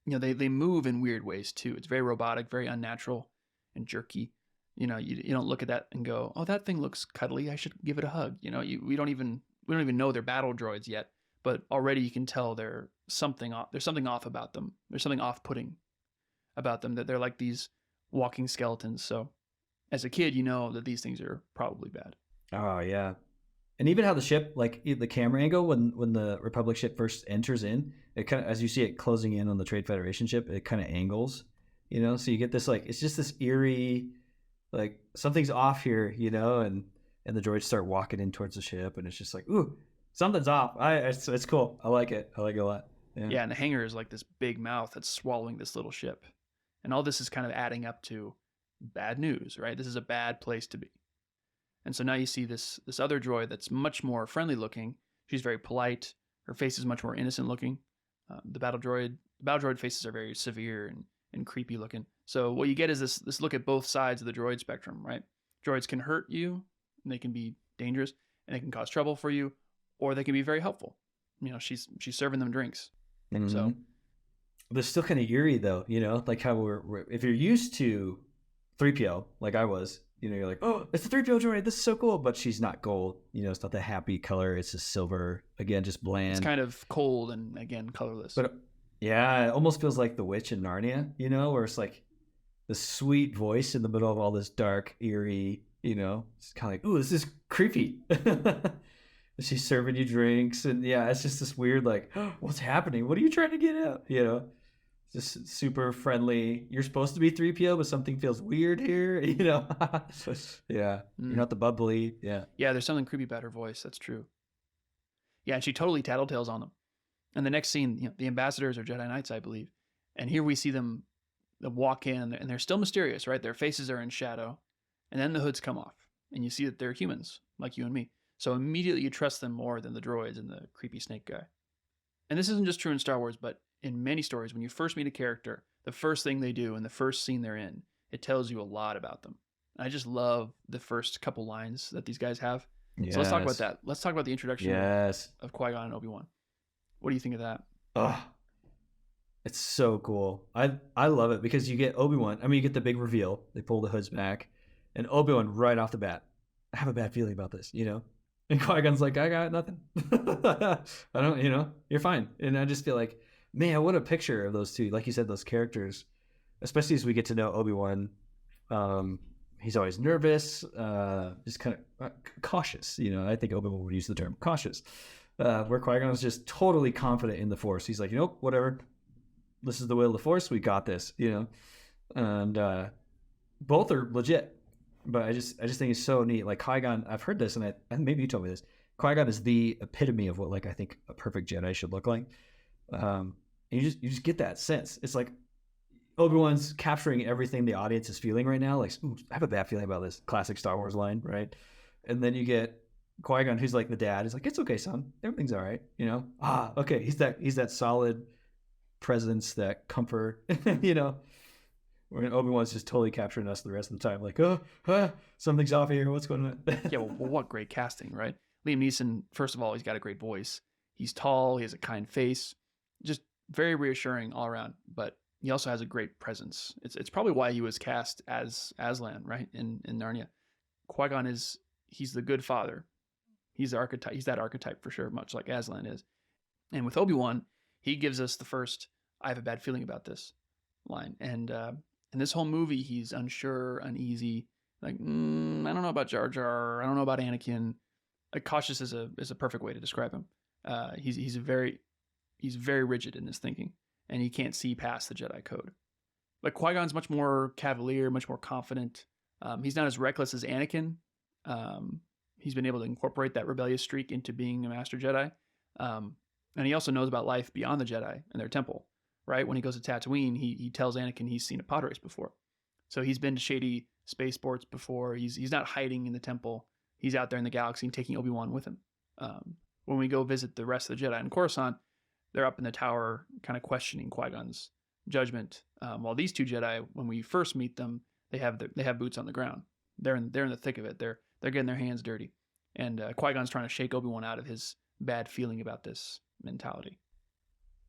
[SPEAKER 1] they move in weird ways too. It's very robotic, very unnatural and jerky. You don't look at that and go, oh, that thing looks cuddly, I should give it a hug. We don't even know they're battle droids yet, but already you can tell there's something off about them. There's something off-putting about them, that they're like these walking skeletons. So as a kid, you know that these things are probably bad.
[SPEAKER 2] Oh yeah. And even how the ship, like the camera angle when the Republic ship first enters in, it kind of, as you see it closing in on the Trade Federation ship, it kind of angles, so you get this, like, it's just this eerie, like, something's off here, and the droids start walking in towards the ship, and it's just like, ooh, something's off. It's cool. I like it. I like it a lot.
[SPEAKER 1] Yeah, and the hangar is like this big mouth that's swallowing this little ship. And all this is kind of adding up to bad news, right? This is a bad place to be. And so now you see this other droid that's much more friendly looking. She's very polite. Her face is much more innocent looking. The battle droid faces are very severe and creepy looking. So what you get is this look at both sides of the droid spectrum, right? Droids can hurt you, and they can be dangerous, and they can cause trouble for you, or they can be very helpful. She's serving them drinks. Mm-hmm. So
[SPEAKER 2] they're still kind of eerie though, like how we're if you're used to 3PO, like I was, you're like, oh, it's a 3PO droid, this is so cool, but she's not gold, it's not the happy color, it's just silver, again, just bland.
[SPEAKER 1] It's kind of cold and, again, colorless.
[SPEAKER 2] But yeah, it almost feels like the witch in Narnia, where it's like the sweet voice in the middle of all this dark, eerie, it's kind of like, ooh, this is creepy. She's serving you drinks, and yeah, it's just this weird, like, oh, what's happening? What are you trying to get at? Just super friendly. You're supposed to be 3PO, but something feels weird here, Yeah. You're not the bubbly. Yeah.
[SPEAKER 1] Yeah, there's something creepy about her voice. That's true. Yeah, and she totally tattletales on them. And the next scene, the ambassadors are Jedi Knights, I believe. And here we see them walk in, and they're still mysterious, right? Their faces are in shadow. And then the hoods come off, and you see that they're humans, like you and me. So immediately you trust them more than the droids and the creepy snake guy. And this isn't just true in Star Wars, but in many stories, when you first meet a character, the first thing they do and the first scene they're in, it tells you a lot about them. And I just love the first couple lines that these guys have. Yes. So let's talk about that. Let's talk about the introduction of Qui-Gon and Obi-Wan. What do you think of that?
[SPEAKER 2] Oh, it's so cool. I love it because you get Obi-Wan. I mean, you get the big reveal. They pull the hoods back. And Obi-Wan right off the bat, I have a bad feeling about this, And Qui-Gon's like, I got nothing. I don't, you're fine. And I just feel like, man, what a picture of those two. Like you said, those characters, especially as we get to know Obi-Wan. He's always nervous, just kind of cautious. I think Obi-Wan would use the term cautious. Where Qui-Gon is just totally confident in the Force. He's like, whatever. This is the will of the Force. We got this, And both are legit. But I just think it's so neat. Like Qui-Gon, I've heard this, and maybe you told me this. Qui-Gon is the epitome of what, like, I think a perfect Jedi should look like. And you just get that sense. It's like Obi-Wan's capturing everything the audience is feeling right now. Like, ooh, I have a bad feeling about this. Classic Star Wars line, right? And then you get Qui-Gon, who's like the dad. He's like, it's okay, son. Everything's all right. Okay. He's that solid presence, that comfort, you know, when Obi-Wan's just totally capturing us the rest of the time. Like, oh, something's off here. What's going on?
[SPEAKER 1] Yeah, well, what great casting, right? Liam Neeson, first of all, he's got a great voice. He's tall. He has a kind face. Just very reassuring all around. But he also has a great presence. It's probably why he was cast as Aslan, right, in Narnia. Qui-Gon he's the good father. He's the archetype. He's that archetype for sure, much like Aslan is. And with Obi-Wan, he gives us the first "I have a bad feeling about this" line. And in this whole movie, he's unsure, uneasy. Like, I don't know about Jar Jar. I don't know about Anakin. Cautious is a perfect way to describe him. He's very rigid in his thinking, and he can't see past the Jedi code. Like Qui-Gon's much more cavalier, much more confident. He's not as reckless as Anakin. He's been able to incorporate that rebellious streak into being a Master Jedi. And he also knows about life beyond the Jedi and their temple, right? When he goes to Tatooine, he tells Anakin he's seen a pod race before. So he's been to shady spaceports before. He's not hiding in the temple. He's out there in the galaxy and taking Obi-Wan with him. When we go visit the rest of the Jedi in Coruscant, they're up in the tower kind of questioning Qui-Gon's judgment. While these two Jedi, when we first meet them, they have boots on the ground. They're in the thick of it. They're getting their hands dirty. And Qui-Gon's trying to shake Obi-Wan out of his bad feeling about this mentality.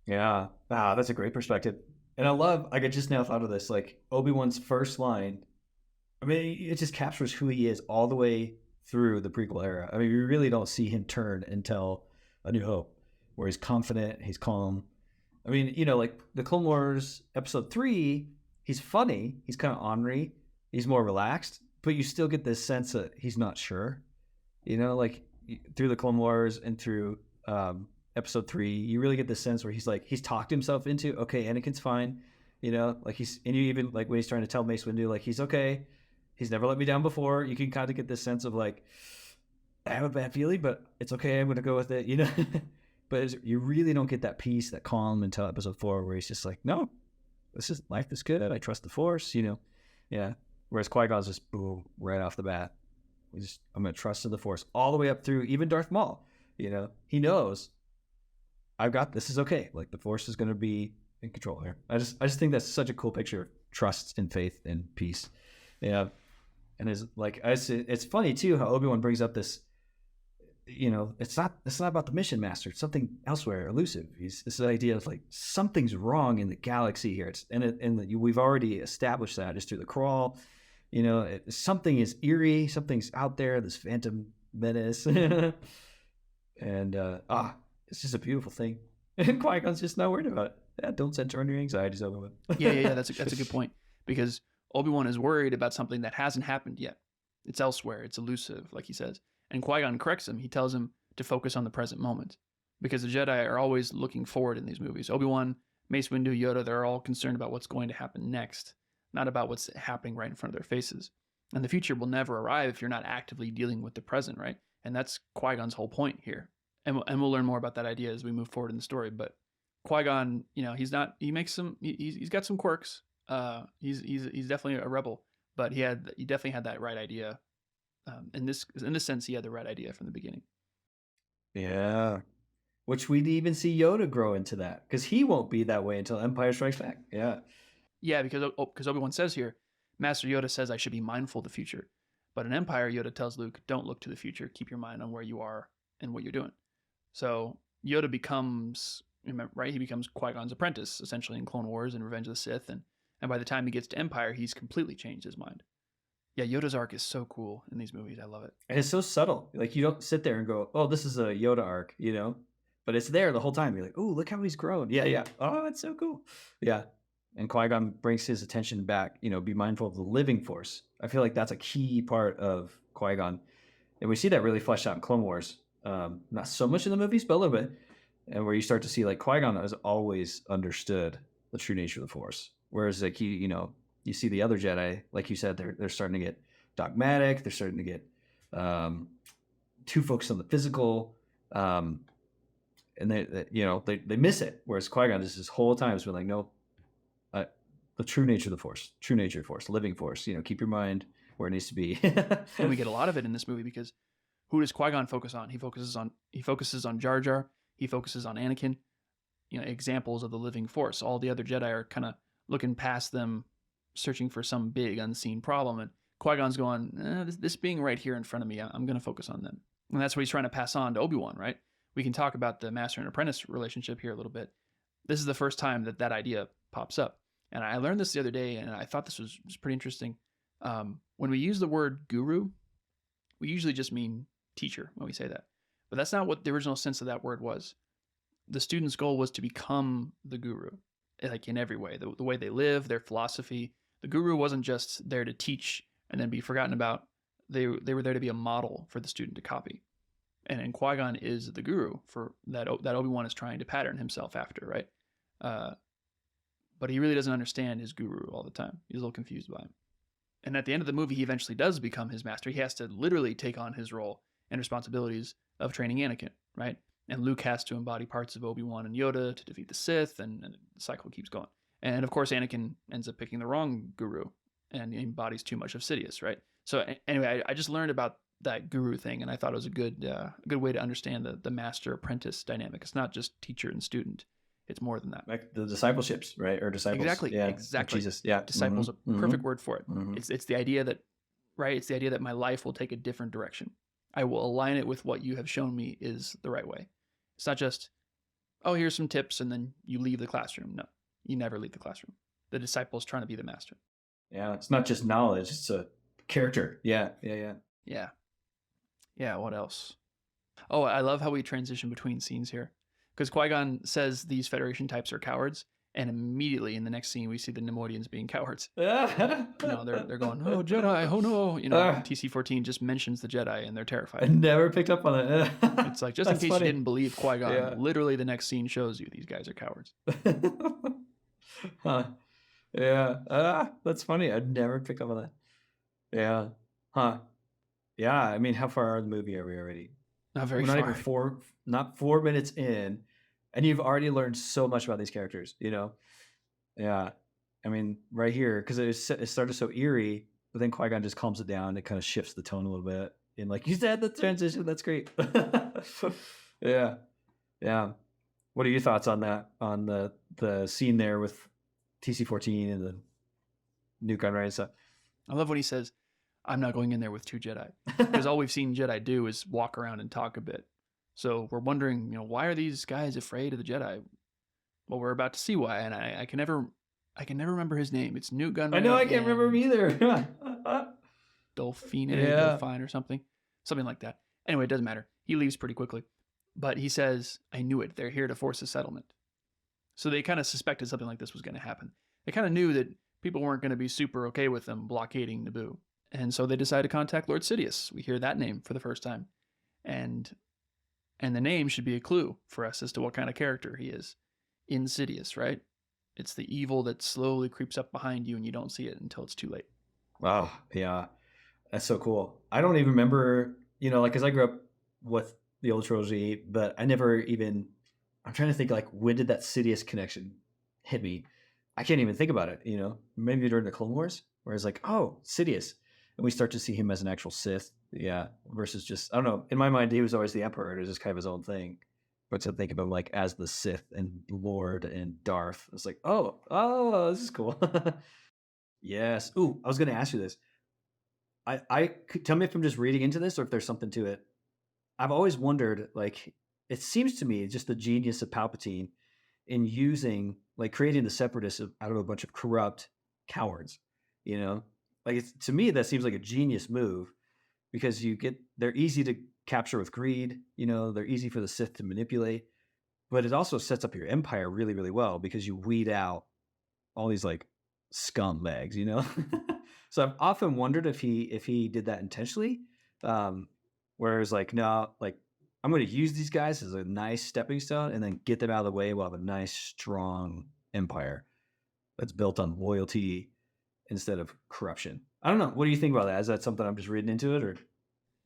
[SPEAKER 2] Yeah. That's a great perspective. And I just now thought of this, like Obi-Wan's first line. I mean, it just captures who he is all the way through the prequel era. I mean, we really don't see him turn until A New Hope, where he's confident, he's calm. I mean, you know, like the Clone Wars episode 3, he's funny, he's kind of ornery, he's more relaxed, but you still get this sense that he's not sure. You know, like through the Clone Wars and through episode 3, you really get this sense where he's talked himself into, okay, Anakin's fine. You know, like and you even like when he's trying to tell Mace Windu, like he's okay. He's never let me down before. You can kind of get this sense of like, I have a bad feeling, but it's okay. I'm going to go with it, you know? But you really don't get that peace, that calm until episode 4, where he's just like, no, life is good. I trust the Force, you know? Yeah. Whereas Qui-Gon's just boom, right off the bat. I'm going to trust in the Force all the way up through even Darth Maul, you know? He knows this is okay. Like the Force is going to be in control here. I just think that's such a cool picture of trust and faith and peace. Yeah. And it's funny too how Obi-Wan brings up this, you know, it's not about the mission master. It's something elsewhere, elusive. This idea of like something's wrong in the galaxy here. We've already established that just through the crawl. You know, something is eerie. Something's out there. This Phantom Menace, and it's just a beautiful thing. And Qui-Gon's just not worried about it. Yeah, don't center on your anxieties, Obi-Wan.
[SPEAKER 1] Yeah. That's a good point, because Obi-Wan is worried about something that hasn't happened yet. It's elsewhere. It's elusive, like he says. And Qui-Gon corrects him. He tells him to focus on the present moment, because the Jedi are always looking forward in these movies. Obi-Wan, Mace Windu, Yoda, they're all concerned about what's going to happen next, not about what's happening right in front of their faces. And the future will never arrive if you're not actively dealing with the present, right? And that's Qui-Gon's whole point here. And we'll learn more about that idea as we move forward in the story. But Qui-Gon, you know, he's got some quirks. He's definitely a rebel, but he definitely had that right idea. In this sense, he had the right idea from the beginning.
[SPEAKER 2] Yeah, which we'd even see Yoda grow into that, because he won't be that way until Empire Strikes Back.
[SPEAKER 1] Yeah, because Obi-Wan says here, Master Yoda says I should be mindful of the future, but in Empire, Yoda tells Luke, don't look to the future, keep your mind on where you are and what you're doing. So Yoda becomes, right? He becomes Qui-Gon's apprentice essentially in Clone Wars and Revenge of the Sith, and by the time he gets to Empire, he's completely changed his mind. Yeah, Yoda's arc is so cool in these movies. I love it.
[SPEAKER 2] And it's so subtle. Like, you don't sit there and go, oh, this is a Yoda arc, you know? But it's there the whole time. You're like, oh, look how he's grown. Yeah. Oh, that's so cool. Yeah. And Qui-Gon brings his attention back, you know, be mindful of the living Force. I feel like that's a key part of Qui-Gon. And we see that really fleshed out in Clone Wars. Not so much in the movies, but a little bit. And where you start to see, like, Qui-Gon has always understood the true nature of the Force. Whereas, like, you see the other Jedi, like you said, they're starting to get dogmatic. They're starting to get too focused on the physical, and they miss it. Whereas Qui-Gon just this whole time has been like, no, the true nature of the Force, true nature of the Force, living Force. You know, keep your mind where it needs to be.
[SPEAKER 1] And we get a lot of it in this movie, because who does Qui-Gon focus on? He focuses on Jar Jar. He focuses on Anakin. examples of the living force. All the other Jedi are kind of looking past them, searching for some big unseen problem. And Qui-Gon's going, this being right here in front of me, I'm going to focus on them. And that's what he's trying to pass on to Obi-Wan, right? We can talk about the master and apprentice relationship here a little bit. This is the first time that idea pops up. And I learned this the other day, and I thought this was pretty interesting. When we use the word guru, we usually just mean teacher when we say that. But that's not what the original sense of that word was. The student's goal was to become the guru, like in every way. The way they live, their philosophy. The guru wasn't just there to teach and then be forgotten about. They were there to be a model for the student to copy. And Qui-Gon is the guru for that Obi-Wan is trying to pattern himself after, right? But he really doesn't understand his guru all the time. He's a little confused by him. And at the end of the movie, he eventually does become his master. He has to literally take on his role and responsibilities of training Anakin, right? And Luke has to embody parts of Obi-Wan and Yoda to defeat the Sith, and the cycle keeps going. And of course, Anakin ends up picking the wrong guru and embodies too much of Sidious, right? So anyway, I just learned about that guru thing, and I thought it was a good way to understand the master-apprentice dynamic. It's not just teacher and student. It's more than that.
[SPEAKER 2] Like the discipleships, right? Or disciples.
[SPEAKER 1] Exactly.
[SPEAKER 2] Yeah.
[SPEAKER 1] Exactly.
[SPEAKER 2] Jesus. Yeah.
[SPEAKER 1] Disciples, a perfect word for it.
[SPEAKER 2] Mm-hmm.
[SPEAKER 1] It's the idea that, right? It's the idea that my life will take a different direction. I will align it with what you have shown me is the right way. It's not just, oh, here's some tips, and then you leave the classroom. No, you never leave the classroom. The disciple is trying to be the master.
[SPEAKER 2] Yeah. It's not just knowledge. It's a character. Yeah.
[SPEAKER 1] What else? Oh, I love how we transition between scenes here. Because Qui-Gon says these Federation types are cowards, and immediately in the next scene we see the Neimoidians being cowards. They're going, oh, Jedi, oh no. TC-14 just mentions the Jedi, and they're terrified.
[SPEAKER 2] I never picked up on it.
[SPEAKER 1] It's like, just in case you didn't believe Qui-Gon, literally the next scene shows you these guys are cowards.
[SPEAKER 2] Huh. Yeah. That's funny. I'd never picked up on that. Yeah. Huh. Yeah. I mean, how far are the movie are we already?
[SPEAKER 1] Not very far.
[SPEAKER 2] Not even not 4 minutes in, and you've already learned so much about these characters, Yeah. I mean, right here, because it started so eerie, but then Qui-Gon just calms it down. It kind of shifts the tone a little bit. And like you said, the transition, that's great. Yeah. What are your thoughts on that? On the scene there with TC-14 and the new gun and stuff?
[SPEAKER 1] I love when he says, I'm not going in there with two Jedi. Because all we've seen Jedi do is walk around and talk a bit. So we're wondering, why are these guys afraid of the Jedi? Well, we're about to see why, and I can never remember his name. It's Newt Gunray.
[SPEAKER 2] I know, I can't remember him either.
[SPEAKER 1] Dolphine or something like that. Anyway, it doesn't matter. He leaves pretty quickly. But he says, I knew it. They're here to force a settlement. So they kind of suspected something like this was going to happen. They kind of knew that people weren't going to be super okay with them blockading Naboo. And so they decided to contact Lord Sidious. We hear that name for the first time. And the name should be a clue for us as to what kind of character he is. Insidious, right? It's the evil that slowly creeps up behind you and you don't see it until it's too late.
[SPEAKER 2] Wow. Yeah. That's so cool. I don't even remember, because I grew up with the old trilogy, but I never even, I'm trying to think like, when did that Sidious connection hit me? I can't even think about it, maybe during the Clone Wars, where it's like, oh, Sidious. And we start to see him as an actual Sith. Yeah. Versus just, I don't know. In my mind, he was always the Emperor. It was just kind of his own thing. But to think of him like as the Sith and Lord and Darth, it's like, oh, this is cool. Yes. Ooh, I was going to ask you this. Tell me if I'm just reading into this or if there's something to it. I've always wondered, like, it seems to me just the genius of Palpatine in creating the Separatists out of a bunch of corrupt cowards, Like, to me, that seems like a genius move because they're easy to capture with greed, they're easy for the Sith to manipulate, but it also sets up your empire really, really well because you weed out all these like scumbags, So I've often wondered if he did that intentionally, whereas like, no, like I'm going to use these guys as a nice stepping stone and then get them out of the way. We'll have a nice, strong empire that's built on loyalty instead of corruption. I don't know. What do you think about that? Is that something I'm just reading into it, or?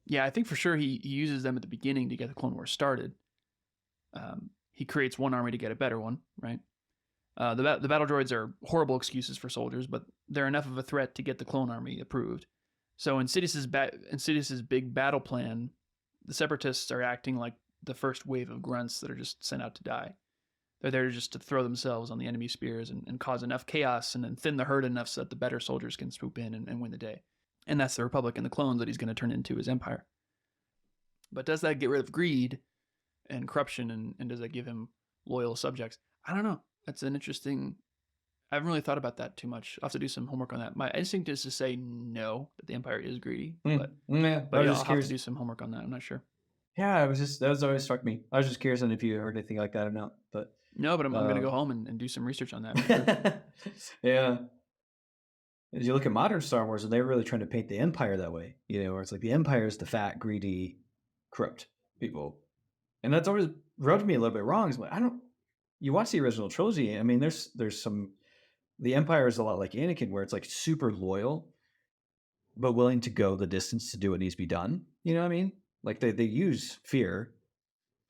[SPEAKER 1] Yeah, I think for sure he uses them at the beginning to get the Clone Wars started. He creates one army to get a better one, right? The battle droids are horrible excuses for soldiers, but they're enough of a threat to get the clone army approved. So in Sidious's big battle plan, the Separatists are acting like the first wave of grunts that are just sent out to die. They're there just to throw themselves on the enemy spears and cause enough chaos and then thin the herd enough so that the better soldiers can swoop in and win the day. And that's the Republic and the clones that he's going to turn into his empire. But does that get rid of greed and corruption, and does that give him loyal subjects? I don't know. That's an interesting... I haven't really thought about that too much. I'll have to do some homework on that. My instinct is to say no, that the Empire is greedy. But I'll have to do some homework on that. I'm not sure.
[SPEAKER 2] Yeah, that was always struck me. I was just curious on if you heard anything like that or not. But
[SPEAKER 1] no, but I'm going to go home and do some research on that.
[SPEAKER 2] Sure. Yeah. As you look at modern Star Wars, and they're really trying to paint the Empire that way, where it's like the Empire is the fat, greedy, corrupt people. And that's always rubbed me a little bit wrong. Like, you watch the original trilogy, I mean, there's some, the Empire is a lot like Anakin, where it's like super loyal, but willing to go the distance to do what needs to be done. You know what I mean? Like they use fear,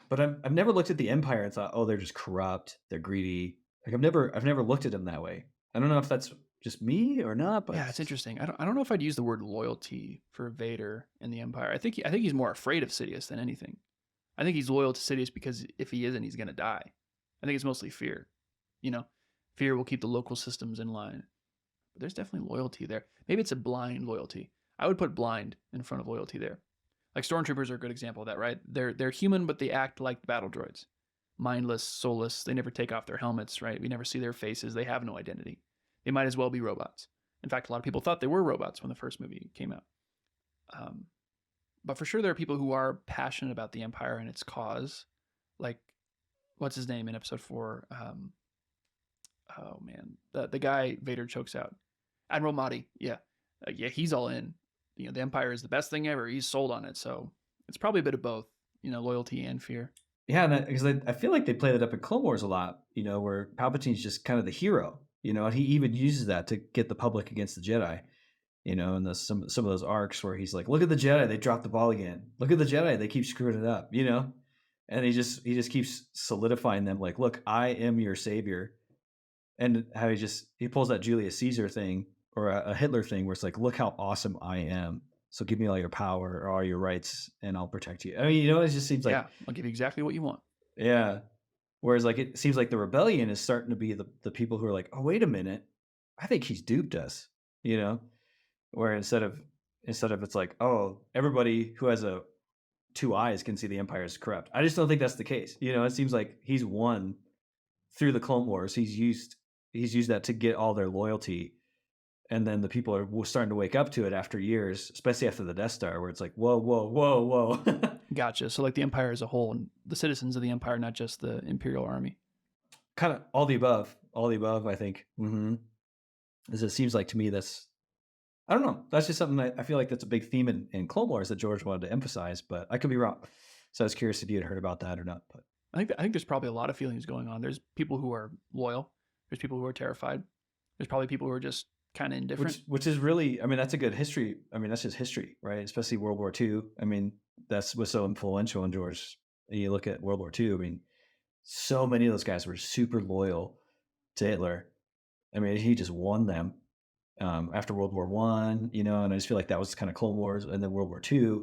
[SPEAKER 2] but I've never looked at the Empire and thought, oh, they're just corrupt, they're greedy. Like I've never looked at them that way. I don't know if that's just me or not, but
[SPEAKER 1] yeah, it's interesting. I don't know if I'd use the word loyalty for Vader and the Empire. I think he's more afraid of Sidious than anything. I think he's loyal to Sidious because if he isn't, he's going to die. I think it's mostly fear. Fear will keep the local systems in line. But there's definitely loyalty there. Maybe it's a blind loyalty. I would put blind in front of loyalty there. Like stormtroopers are a good example of that, right? They're human, but they act like battle droids. Mindless, soulless. They never take off their helmets, right? We never see their faces. They have no identity. They might as well be robots. In fact, a lot of people thought they were robots when the first movie came out. But for sure, there are people who are passionate about the Empire and its cause. Like, what's his name in Episode 4? Oh, man. The guy Vader chokes out. Admiral Mahdi. Yeah. He's all in. The Empire is the best thing ever. He's sold on it. So it's probably a bit of both, loyalty and fear.
[SPEAKER 2] Yeah, because I feel like they play that up in Clone Wars a lot, where Palpatine's just kind of the hero, and he even uses that to get the public against the Jedi, and some of those arcs where he's like, look at the Jedi, they dropped the ball again. Look at the Jedi, they keep screwing it up, and he just keeps solidifying them like, look, I am your savior. And how he pulls that Julius Caesar thing or a Hitler thing where it's like, look how awesome I am. So give me all your power or all your rights and I'll protect you. I mean, it just seems like...
[SPEAKER 1] Yeah, I'll give you exactly what you want.
[SPEAKER 2] Yeah. Whereas like it seems like the rebellion is starting to be the people who are like, oh, wait a minute. I think he's duped us, Where instead of it's like, oh, everybody who has two eyes can see the Empire is corrupt. I just don't think that's the case. It seems like he's won through the Clone Wars. He's used that to get all their loyalty. And then the people are starting to wake up to it after years, especially after the Death Star, where it's like, whoa, whoa, whoa, whoa.
[SPEAKER 1] Gotcha. So like the Empire as a whole, and the citizens of the Empire, not just the Imperial Army.
[SPEAKER 2] Kind of all the above, I think. Mm-hmm. As it seems like to me, I don't know. That's just something I feel like that's a big theme in Clone Wars that George wanted to emphasize, but I could be wrong. So I was curious if you had heard about that or not. But
[SPEAKER 1] I think there's probably a lot of feelings going on. There's people who are loyal. There's people who are terrified. There's probably people who are just kind of indifferent.
[SPEAKER 2] Which is really, I mean, that's a good history. I mean, that's just history, right? Especially World War II. I mean, that's what's so influential in George. You look at World War II, I mean, so many of those guys were super loyal to Hitler. I mean, he just won them after World War I, and I just feel like that was kind of Clone Wars. And then World War II,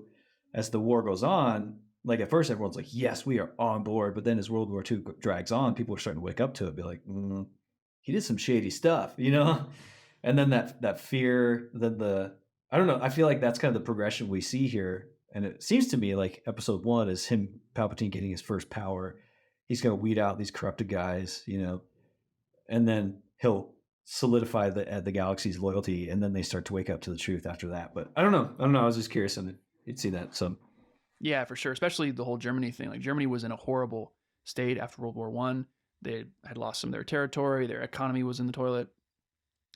[SPEAKER 2] as the war goes on, like at first everyone's like, yes, we are on board. But then as World War II drags on, people are starting to wake up to it, be like, he did some shady stuff, And then that fear, then I don't know. I feel like that's kind of the progression we see here. And it seems to me like Episode 1 is him, Palpatine, getting his first power. He's going to weed out these corrupted guys, and then he'll solidify the galaxy's loyalty. And then they start to wake up to the truth after that. But I don't know. I was just curious, and you'd see that some.
[SPEAKER 1] Yeah, for sure. Especially the whole Germany thing. Like Germany was in a horrible state after World War I. They had lost some of their territory. Their economy was in the toilet.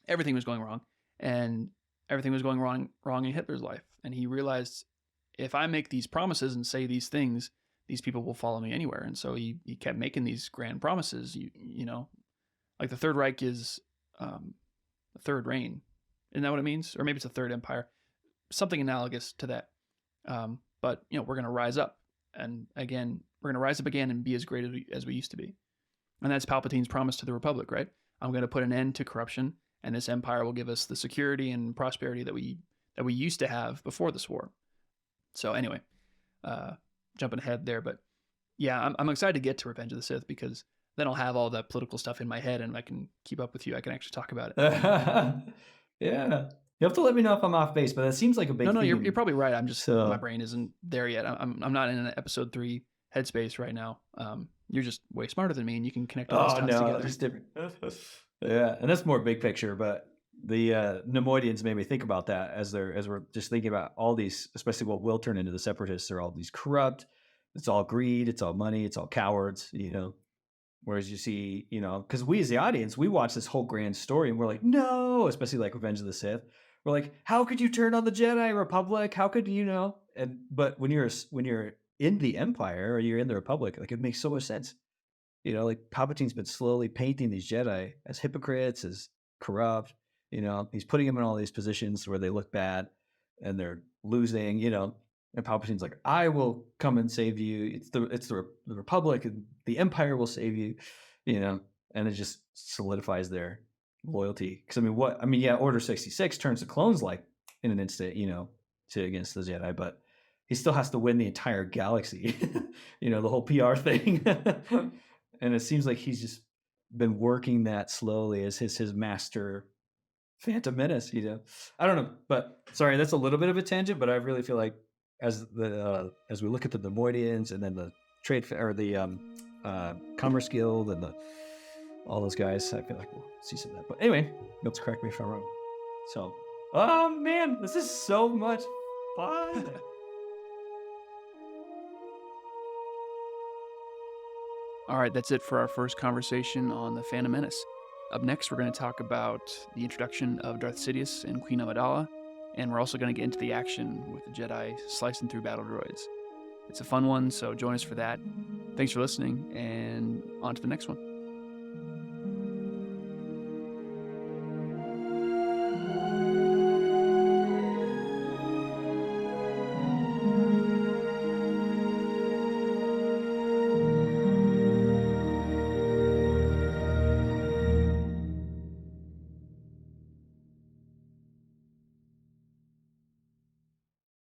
[SPEAKER 1] Everything was going wrong, and everything was going wrong in Hitler's life. And he realized, if I make these promises and say these things, these people will follow me anywhere. And so he kept making these grand promises. Like the Third Reich is the Third Reign. Isn't that what it means? Or maybe it's a Third Empire, something analogous to that. But we're going to rise up, and again, we're going to rise up again and be as great as we used to be. And that's Palpatine's promise to the Republic, right? I'm going to put an end to corruption, and this empire will give us the security and prosperity that we used to have before this war. So anyway, jumping ahead there, but yeah, I'm excited to get to Revenge of the Sith because then I'll have all that political stuff in my head and I can keep up with you. I can actually talk about it.
[SPEAKER 2] Yeah. You have to let me know if I'm off base, but that seems like a big thing.
[SPEAKER 1] No, you're probably right. I'm just, my brain isn't there yet. I'm not in an episode 3 headspace right now. You're just way smarter than me and you can connect all those dots together.
[SPEAKER 2] Just different. Yeah. And that's more big picture, but the Neimoidians made me think about that as we're just thinking about all these, especially what will turn into the Separatists, are all these corrupt. It's all greed. It's all money. It's all cowards, you know. Whereas you see, you know, because we as the audience, we watch this whole grand story and we're like, no, especially like Revenge of the Sith. We're like, how could you turn on the Jedi Republic? How could you know? But when you're in the Empire or you're in the Republic, like it makes so much sense. You know, like Palpatine's been slowly painting these Jedi as hypocrites, as corrupt. You know, he's putting them in all these positions where they look bad and they're losing. You know, and Palpatine's like, I will come and save you. It's the Republic and the Empire will save you. You know, and it just solidifies their loyalty. Because yeah, Order 66 turns the clones like in an instant, you know, against the Jedi, but he still has to win the entire galaxy. You know, the whole PR thing. And it seems like he's just been working that slowly as his master Phantom Menace, you know. I don't know, but sorry, that's a little bit of a tangent, but I really feel like as we look at the Neimoidians and then the trade or the Commerce Guild and all those guys, I feel like we'll see some of that. But anyway, let's correct me if I'm wrong. So, oh man, this is so much fun.
[SPEAKER 1] All right, that's it for our first conversation on the Phantom Menace. Up next, we're going to talk about the introduction of Darth Sidious and Queen Amidala, and we're also going to get into the action with the Jedi slicing through battle droids. It's a fun one, so join us for that. Thanks for listening, and on to the next one.